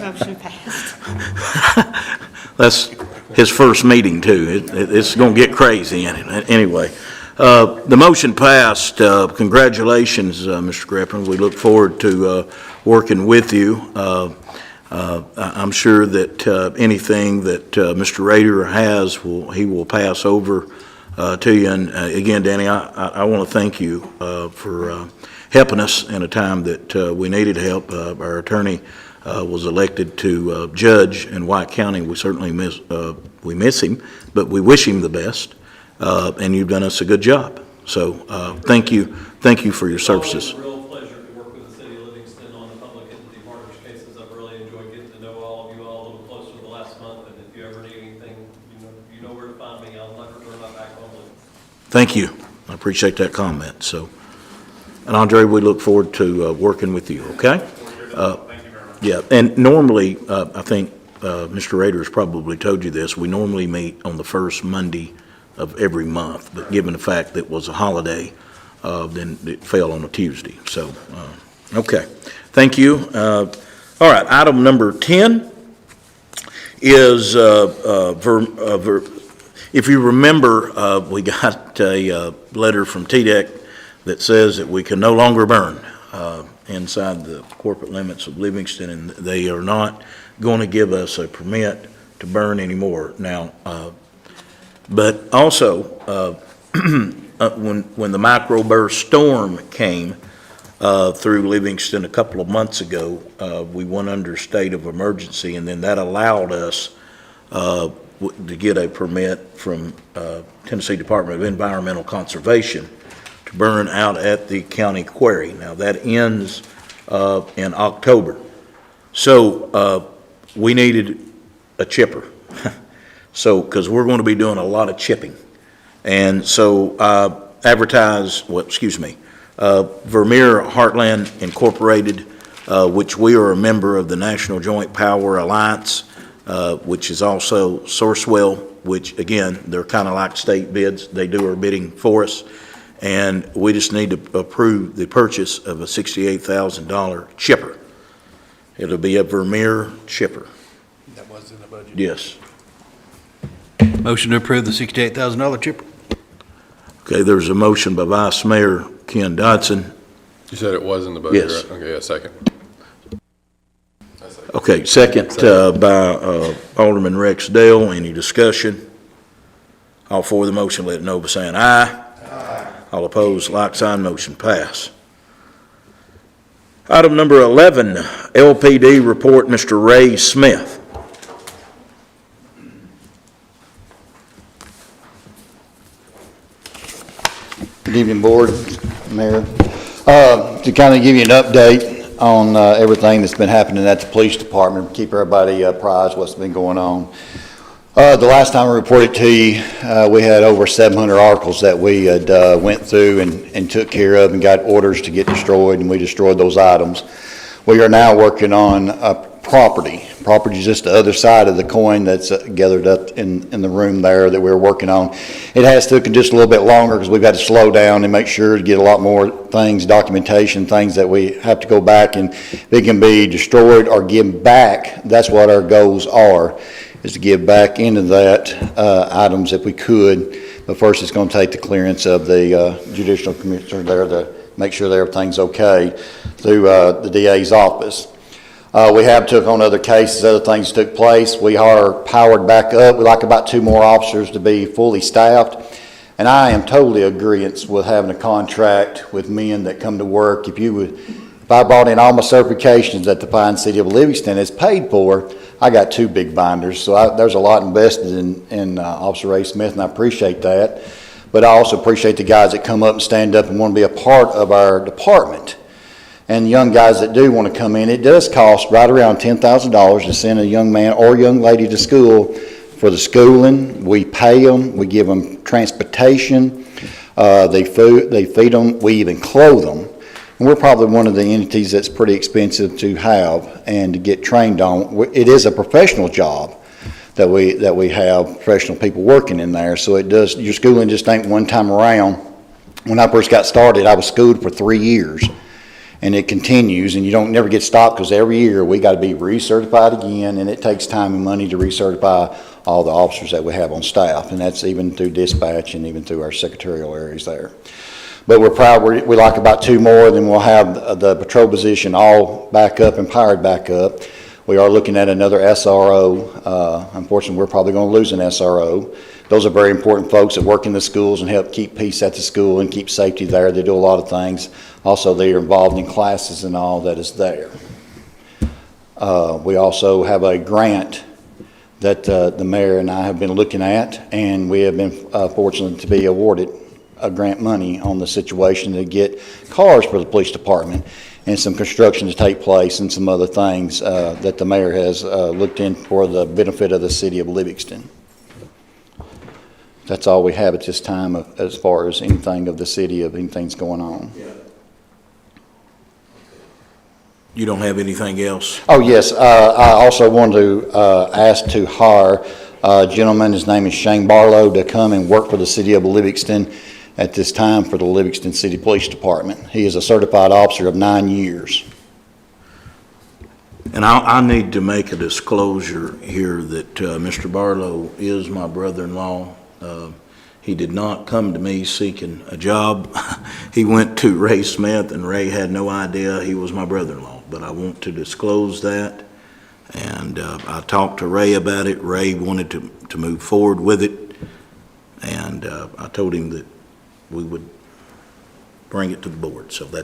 Motion passed. That's his first meeting, too. It's going to get crazy anyway. The motion passed. Congratulations, Mr. Greppin. We look forward to working with you. I'm sure that anything that Mr. Rader has, he will pass over to you. And again, Danny, I want to thank you for helping us in a time that we needed help. Our attorney was elected to judge in White County. We certainly miss him, but we wish him the best. And you've done us a good job. So thank you for your services. It's a real pleasure to work with the city of Livingston on the public entity partners cases. I've really enjoyed getting to know all of you all a little closer the last month, and if you ever need anything, you know where to find me. I'll never turn my back on Livingston. Thank you. I appreciate that comment. So, and Andre, we look forward to working with you, okay? Thank you very much. Yeah, and normally, I think Mr. Rader has probably told you this, we normally meet on the first Monday of every month, but given the fact that it was a holiday, then it fell on a Tuesday. So, okay. Thank you. All right, item number 10 is, if you remember, we got a letter from TDEC that says that we can no longer burn inside the corporate limits of Livingston, and they are not going to give us a permit to burn anymore. Now, but also, when the microburst storm came through Livingston a couple of months ago, we went under a state of emergency, and then that allowed us to get a permit from Tennessee Department of Environmental Conservation to burn out at the county quarry. Now, that ends in October. So we needed a chipper. So, because we're going to be doing a lot of chipping. And so Vermeer Heartland Incorporated, which we are a member of the National Joint Power Alliance, which is also Sourcewell, which, again, they're kind of like state bids. They do our bidding for us. And we just need to approve the purchase of a $68,000 chipper. It'll be a Vermeer chipper. That was in the budget. Yes. Motion to approve the $68,000 chipper. Okay, there's a motion by Vice Mayor Ken Dodson. You said it was in the budget, Yes. right? Okay, yeah, second. Okay, second by Alderman Rex Dale. Any discussion? All for the motion, let it know by saying aye. Aye. All opposed, like sign, motion pass. Item number 11, LPD report, Mr. Ray Smith. Good evening, Board, Mayor. To kind of give you an update on everything that's been happening at the police department, keep everybody apprised what's been going on. The last time I reported to you, we had over 700 articles that we had went through and took care of and got orders to get destroyed, and we destroyed those items. We are now working on property. Property is just the other side of the coin that's gathered up in the room there that we're working on. It has taken just a little bit longer because we've had to slow down and make sure to get a lot more things, documentation, things that we have to go back and they can be destroyed or given back. That's what our goals are, is to give back into that items if we could. But first it's going to take the clearance of the judicial commissioner there to make sure that everything's okay through the DA's office. We have took on other cases, other things took place. We are powered back up. We like about 2 more officers to be fully staffed. And I am totally agreeant with having a contract with men that come to work. If I brought in all my certifications that the fine city of Livingston is paid for, I got 2 big binders. So there's a lot invested in Officer Ray Smith, and I appreciate that. But I also appreciate the guys that come up and stand up and want to be a part of our department. And young guys that do want to come in, it does cost right around $10,000 to send a young man or young lady to school for the schooling. We pay them, we give them transportation, they feed them, we even clothe them. And we're probably one of the entities that's pretty expensive to have and to get trained on. It is a professional job that we have professional people working in there. So it does, your schooling just ain't one time around. When I first got started, I was schooled for 3 years. And it continues, and you don't never get stopped because every year we got to be recertified again, and it takes time and money to recertify all the officers that we have on staff, and that's even through dispatch and even through our secretarial areas there. But we're proud, we like about 2 more, then we'll have the patrol position all back up and powered back up. We are looking at another SRO. Unfortunately, we're probably going to lose an SRO. Those are very important folks that work in the schools and help keep peace at the school and keep safety there. They do a lot of things. Also, they are involved in classes and all that is there. We also have a grant that the mayor and I have been looking at, and we have been fortunate to be awarded a grant money on the situation to get cars for the police department and some construction to take place and some other things that the mayor has looked in for the benefit of the city of Livingston. That's all we have at this time as far as anything of the city, of anything's going on. Yeah. You don't have anything else? Oh, yes. I also want to ask to hire a gentleman, his name is Shane Barlow, to come and work for the city of Livingston at this time for the Livingston City Police Department. He is a certified officer of 9 years. And I need to make a disclosure here that Mr. Barlow is my brother-in-law. He did not come to me seeking a job. He went to Ray Smith, and Ray had no idea he was my brother-in-law. But I want to disclose that. And I talked to Ray about it. Ray wanted to move forward with it. And I told him that we would bring it to the board. So am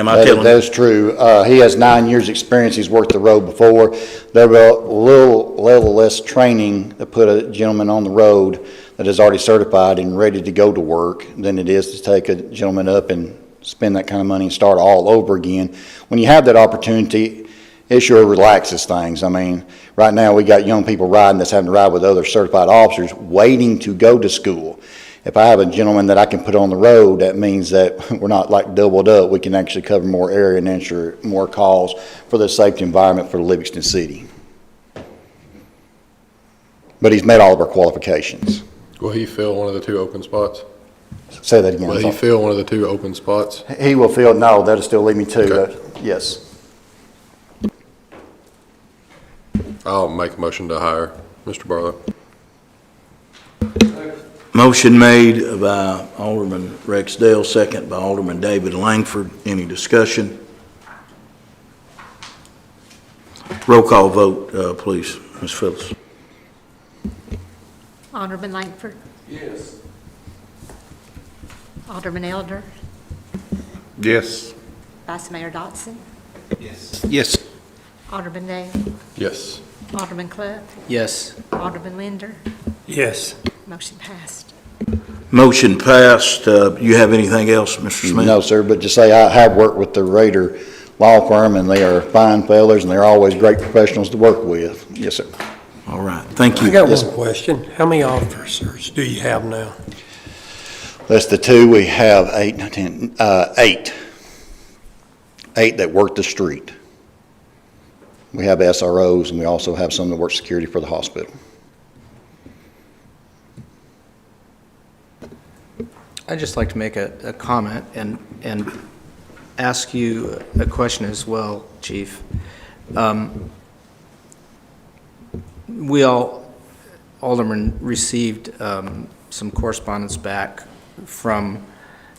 I telling you? That's true. He has 9 years experience. He's worked the road before. There will a little level less training to put a gentleman on the road that is already certified and ready to go to work than it is to take a gentleman up and spend that kind of money and start all over again. When you have that opportunity, it sure relaxes things. I mean, right now we got young people riding that's having to ride with other certified officers waiting to go to school. If I have a gentleman that I can put on the road, that means that we're not like doubled up. We can actually cover more area and answer more calls for the safety environment for Livingston City. but he's met all of our qualifications. Will he fill one of the 2 open spots? Say that again. Will he fill one of the 2 open spots? He will fill, no, that'll still leave me 2, Okay. yes. I'll make a motion to hire Mr. Barlow. Motion made by Alderman Rex Dale, second by Alderman David Langford. Any discussion? Roll call vote, please, Ms. Phillips. Alderman Langford, Yes. Alderman Elder, Yes. Vice Mayor Dotson, Yes. Alderman Dale, Yes. Alderman Clough, Yes. Alderman Linder, Yes. motion passed. Motion passed. You have anything else, Mr. Smith? No, sir, but just say I have worked with the Rader Law Firm, and they are fine fellows, and they're always great professionals to work with. Yes, sir. All right, thank I you. got Yes, one question. How many officers do you have now? That's the 2, we have 8, 10, 8. 8 that work the street. We have SROs, and we also have some that work security for the hospital. I'd just like to make a comment and ask you a question as well, Chief. We Alderman, received some correspondence back from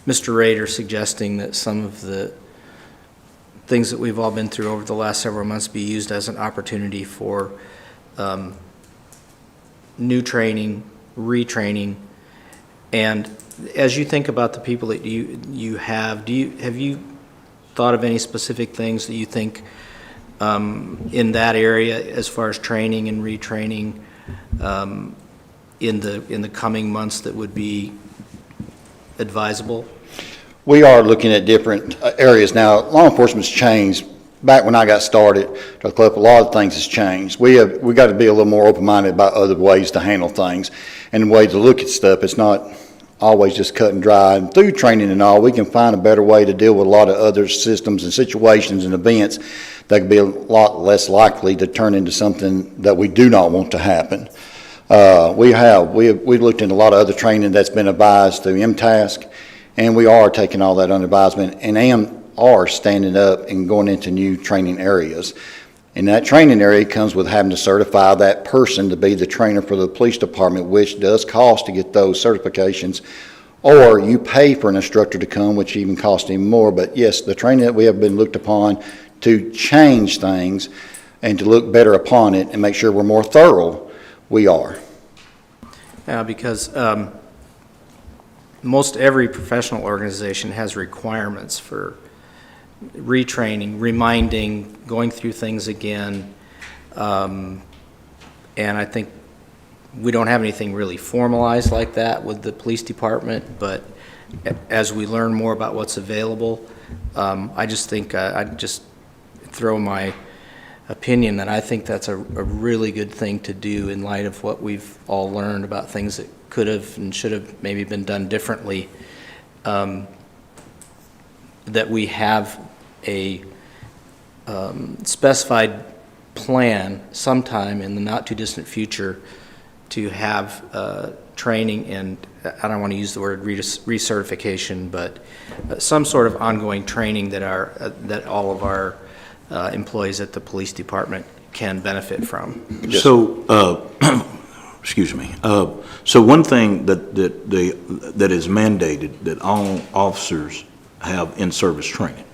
Mr. Rader suggesting that some of the things that we've all been through over the last several months be used as an opportunity for new training, retraining, and as you think about the people that you have, have you thought of any specific things that you think in that area as far as training and retraining in the coming months that would be advisable? We are looking at different areas now. Law enforcement's changed. Back when I got started, a lot of things has changed. We got to be a little more open-minded about other ways to handle things and ways to look at stuff. It's not always just cut and dry. And through training and all, we can find a better way to deal with a lot of other systems and situations and events that could be a lot less likely to turn into something that we do not want to happen. We've looked into a lot of other training that's been advised through MTask, and we are taking all that under advisement and are standing up and going into new training areas. And that training area comes with having to certify that person to be the trainer for the police department, which does cost to get those certifications, or you pay for an instructor to come, which even costs even more. But yes, the training that we have been looked upon to change things and to look better upon it and make sure we're more thorough, we are. Because most every professional organization has requirements for retraining, reminding, going through things again, and I think we don't have anything really formalized like that with the police department, but as we learn more about what's available, I just think I'd just throw my opinion that I think that's a really good thing to do in light of what we've all learned about things that could have and should have maybe been done differently, that we have a specified plan sometime in the not-too-distant future to have training and, I don't want to use the word recertification, but some sort of ongoing training that all of our employees at the police department can benefit from. So, excuse me. So one thing that is mandated that all officers have in-service training.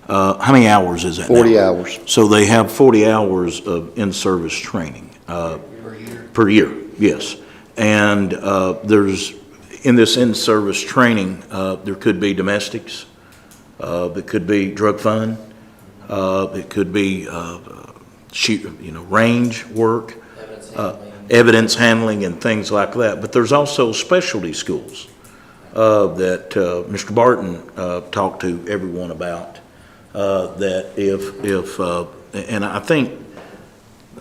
How many hours is that now? 40 hours. So they have 40 hours of in-service training. Per year, yes. And there's, in this in-service training, there could be domestics, it could be drug fund, it could be range work, evidence handling and things like that. But there's also specialty schools that Mr. Barton talked to everyone about. That if and I think,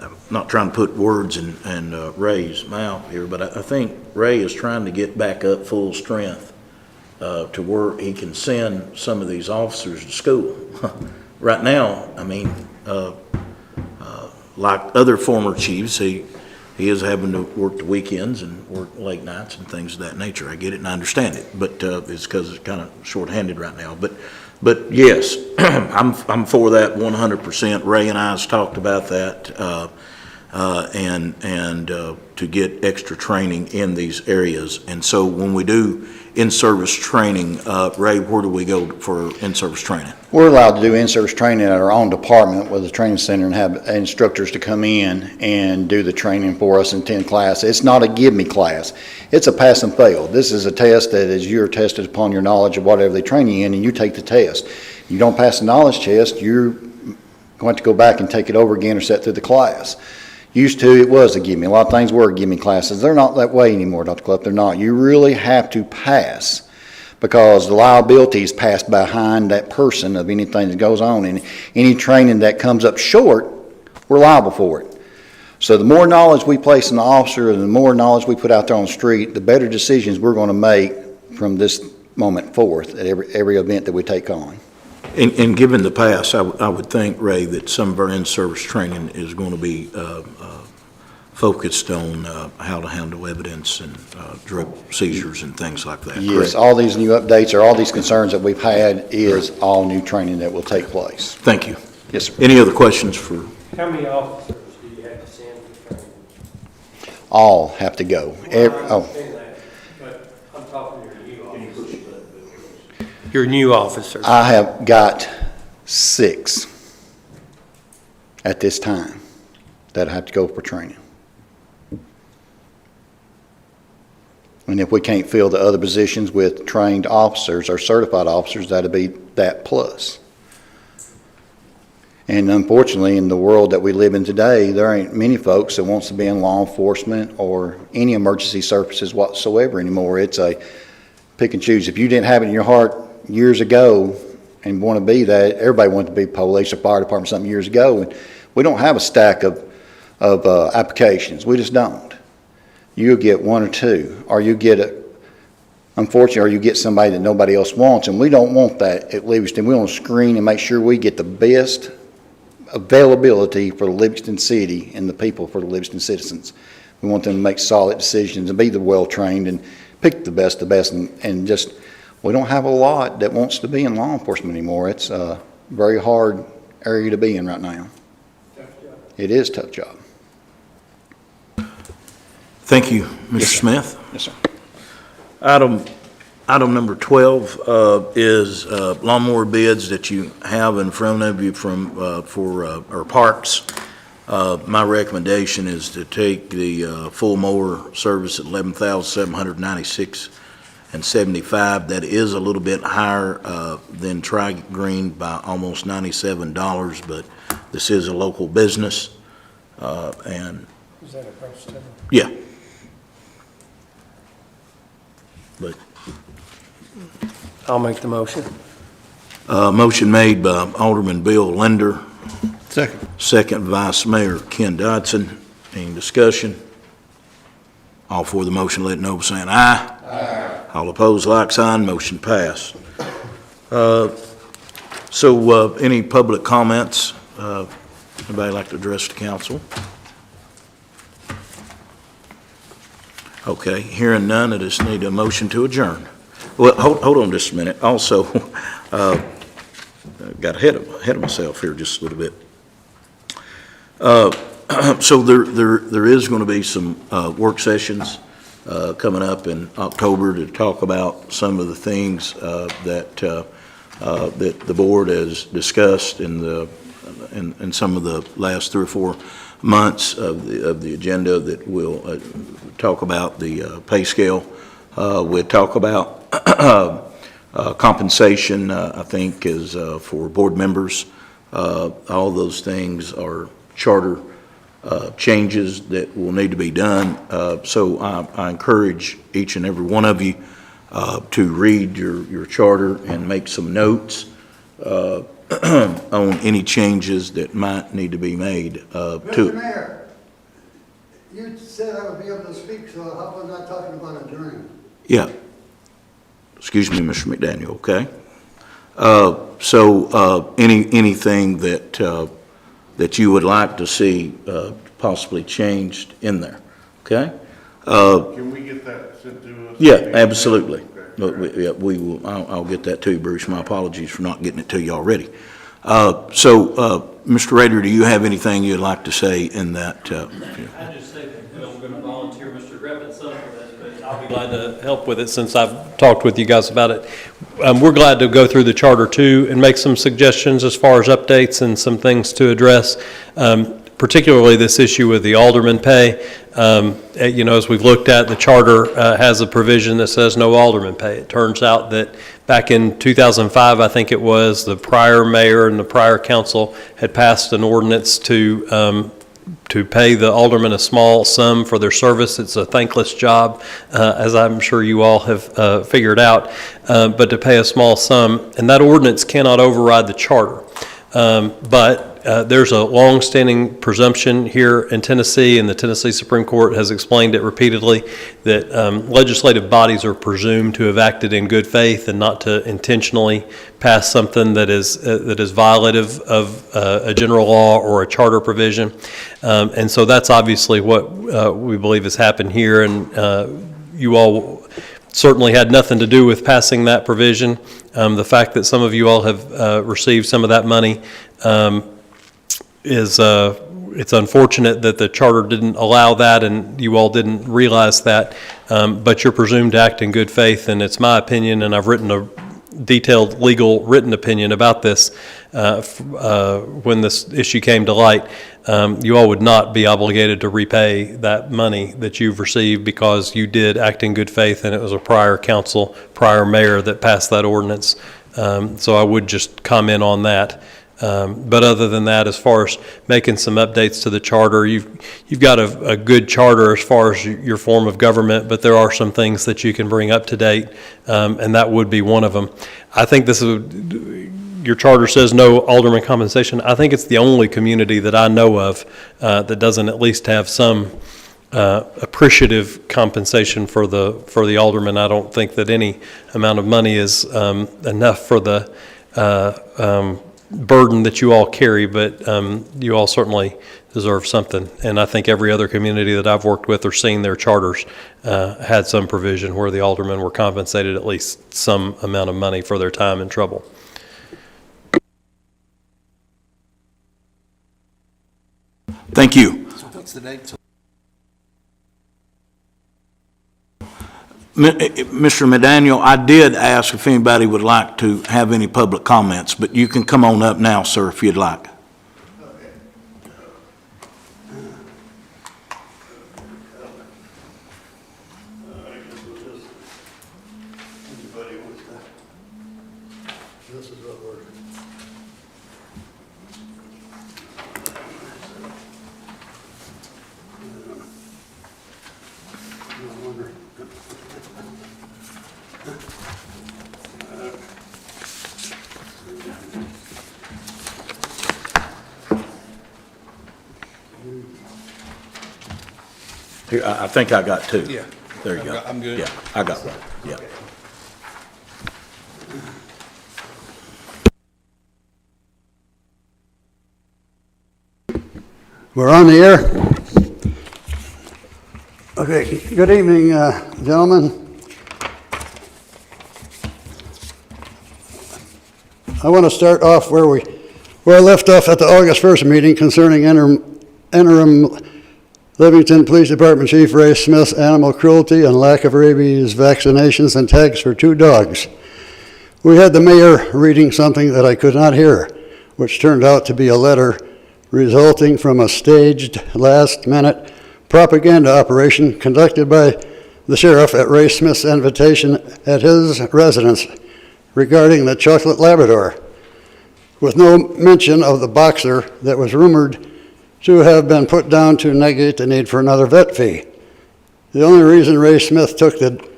I'm not trying to put words in Ray's mouth here, but I think Ray is trying to get back up full strength to where he can send some of these officers to school. Right now, I mean, like other former chiefs, he he is having to work the weekends and work late nights and things of that nature. I get it and I understand it, but it's because it's kind of shorthanded right now. But yes, I'm for that 100%. Ray and I has talked about that, and to get extra training in these areas. And so when we do in-service training, Ray, where do we go for in-service training? We're allowed to do in-service training at our own department with the training center and have instructors to come in and do the training for us and attend class. It's not a give me class. It's a pass and fail. This is a test that is you're tested upon your knowledge of whatever they train you in, and you take the test. You don't pass the knowledge test, you're going to go back and take it over again or sit through the class. Used to, it was a give me. A lot of things were give me classes. They're not that way anymore, Dr. Cluff. They're not. You really have to pass, because the liability is passed behind that person of anything that goes on. And any training that comes up short, we're liable for it. So the more knowledge we place in the officer and the more knowledge we put out there on the street, the better decisions we're going to make from this moment forth at every event that we take on. And given the past, I would think, Ray, that some of our in-service training is going to be focused on how to handle evidence and drug seizures and things like that. Yes, correct? all these new updates or all these concerns that we've had is all new training that will take place. Thank you. Yes, sir. Any other questions for? How many officers do you have to send for training? All have to go. Well, I understand that, but I'm talking to your new officers. Your new officers. I have got 6 at this time that have to go for training. And if we can't fill the other positions with trained officers or certified officers, that'll be that plus. And unfortunately, in the world that we live in today, there ain't many folks that wants to be in law enforcement or any emergency services whatsoever anymore. It's a pick and choose. If you didn't have it in your heart years ago and want to be that, everybody wanted to be police or fire department something years ago, and we don't have a stack of applications. We just don't. You'll get 1 or 2, or you get unfortunately, or you get somebody that nobody else wants, and we don't want that at Livingston. We want to screen and make sure we get the best availability for Livingston City and the people for the Livingston citizens. We want them to make solid decisions and be the well-trained and pick the best, and just, we don't have a lot that wants to be in law enforcement anymore. It's a very hard area to be in right now. It is a tough job. Thank you, Mr. Smith. Yes, sir. Item number 12 is lawnmower bids that you have in front of you for our parks. My recommendation is to take the full mower service at $11,796.75. That is a little bit higher than Tri-Green by almost $97, but this is a local business, and Is that a price tag? yeah. But I'll make the motion. motion made by Alderman Bill Linder, Second. second Vice Mayor Ken Dodson. Any discussion? All for the motion, let it know by saying aye. Aye. All opposed, like sign. Motion passed. So any public comments? Anybody like to address the council? Okay, hearing none, I just need a motion to adjourn. Well, hold on just a minute. Also, got ahead of myself here just a little bit. So there is going to be some work sessions coming up in October to talk about some of the things that the board has discussed in some of the last 3 or 4 months of the agenda. That will talk about the pay scale. We'll talk about compensation, I think, is for board members. All those things are charter changes that will need to be done. So I encourage each and every one of you to read your charter and make some notes on any changes that might need to be made to it. Mr. Mayor, you said I would be able to speak, so how was I talking about adjourning? Yeah. Excuse me, Mr. McDaniel, okay? So anything that you would like to see possibly changed in there. Okay? Can we get that sent to us? Yeah, absolutely. Yeah, we will, I'll get that to you, Bruce. My apologies for not getting it to you already. Mr. Rader, do you have anything you'd like to say in that? I just say that I'm going to volunteer Mr. Griffin's son for this, but I'll be glad to help with it since I've talked with you guys about it. We're glad to go through the charter too and make some suggestions as far as updates and some things to address. Particularly this issue with the alderman pay. As we've looked at, the charter has a provision that says no alderman pay. It turns out that back in 2005, I think it was, the prior mayor and the prior council had passed an ordinance to pay the aldermen a small sum for their service. It's a thankless job, as I'm sure you all have figured out, but to pay a small sum. And that ordinance cannot override the charter. But there's a long-standing presumption here in Tennessee, and the Tennessee Supreme Court has explained it repeatedly, that legislative bodies are presumed to have acted in good faith and not to intentionally pass something that is violative of a general law or a charter provision. And so that's obviously what we believe has happened here, and you all certainly had nothing to do with passing that provision. The fact that some of you all have received some of that money it's unfortunate that the charter didn't allow that and you all didn't realize that, but you're presumed to act in good faith, and it's my opinion, and I've written a detailed legal written opinion about this when this issue came to light. You all would not be obligated to repay that money that you've received because you did act in good faith, and it was a prior council, prior mayor that passed that ordinance. So I would just comment on that. But other than that, as far as making some updates to the charter, you've got a good charter as far as your form of government, but there are some things that you can bring up to date, and that would be one of them. I think this is, your charter says no alderman compensation. I think it's the only community that I know of that doesn't at least have some appreciative compensation for the alderman. I don't think that any amount of money is enough for the burden that you all carry, but you all certainly deserve something. And I think every other community that I've worked with or seen their charters had some provision where the aldermen were compensated at least some amount of money for their time and trouble. Thank you. So what's the date? Mr. Medaniel, I did ask if anybody would like to have any public comments, but you can come on up now, sir, if you'd like. This is what we're. Here, I think I got two. Yeah. There you go. I'm good. Yeah, I got one. Yeah. We're on the air. Okay, good evening, gentlemen. I want to start off where I left off at the August 1st meeting concerning interim Livingston Police Department Chief Ray Smith's animal cruelty and lack of rabies vaccinations and tags for 2 dogs. We had the mayor reading something that I could not hear, which turned out to be a letter resulting from a staged, last-minute propaganda operation conducted by the sheriff at Ray Smith's invitation at his residence regarding the chocolate Labrador, with no mention of the boxer that was rumored to have been put down to negate the need for another vet fee. The only reason Ray Smith took the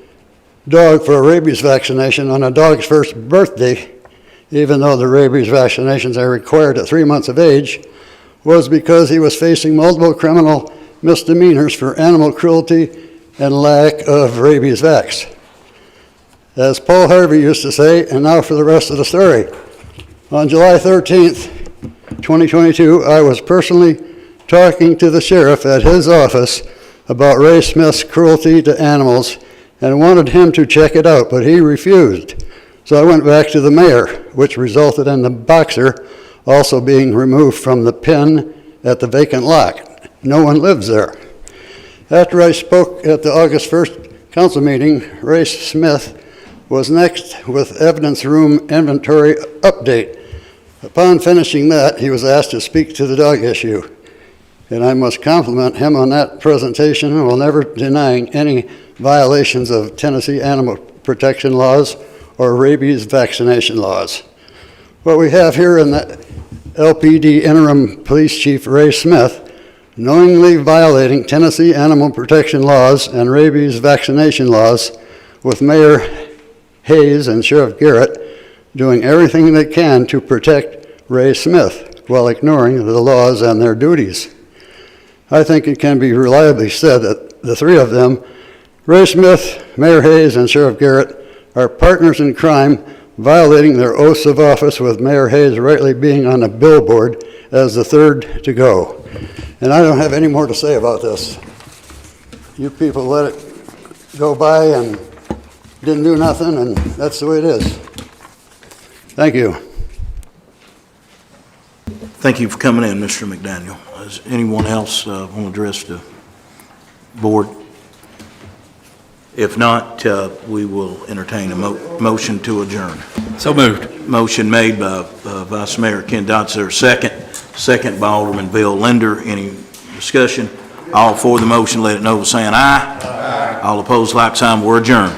dog for a rabies vaccination on a dog's first birthday, even though the rabies vaccinations are required at 3 months of age, was because he was facing multiple criminal misdemeanors for animal cruelty and lack of rabies vax. As Paul Harvey used to say, and now for the rest of the story. On July 13th, 2022, I was personally talking to the sheriff at his office about Ray Smith's cruelty to animals and wanted him to check it out, but he refused. So I went back to the mayor, which resulted in the boxer also being removed from the pen at the vacant lot. No one lives there. After I spoke at the August 1st council meeting, Ray Smith was next with evidence room inventory update. Upon finishing that, he was asked to speak to the dog issue. And I must compliment him on that presentation while never denying any violations of Tennessee animal protection laws or rabies vaccination laws. What we have here in the LPD interim police chief Ray Smith knowingly violating Tennessee animal protection laws and rabies vaccination laws, with Mayor Hayes and Sheriff Garrett doing everything they can to protect Ray Smith while ignoring the laws and their duties. I think it can be reliably said that the three of them, Ray Smith, Mayor Hayes, and Sheriff Garrett, are partners in crime, violating their oaths of office, with Mayor Hayes rightly being on a billboard as the third to go. And I don't have any more to say about this. You people let it go by and didn't do nothing, and that's the way it is. Thank you. Thank you for coming in, Mr. McDaniel. Does anyone else want to address the board? If not, we will entertain a motion to adjourn. So moved. Motion made by Vice Mayor Ken Dotzer, second by Alderman Bill Linder. Any discussion? All for the motion, let it know by saying aye. Aye. All opposed, like sign. We're adjourned.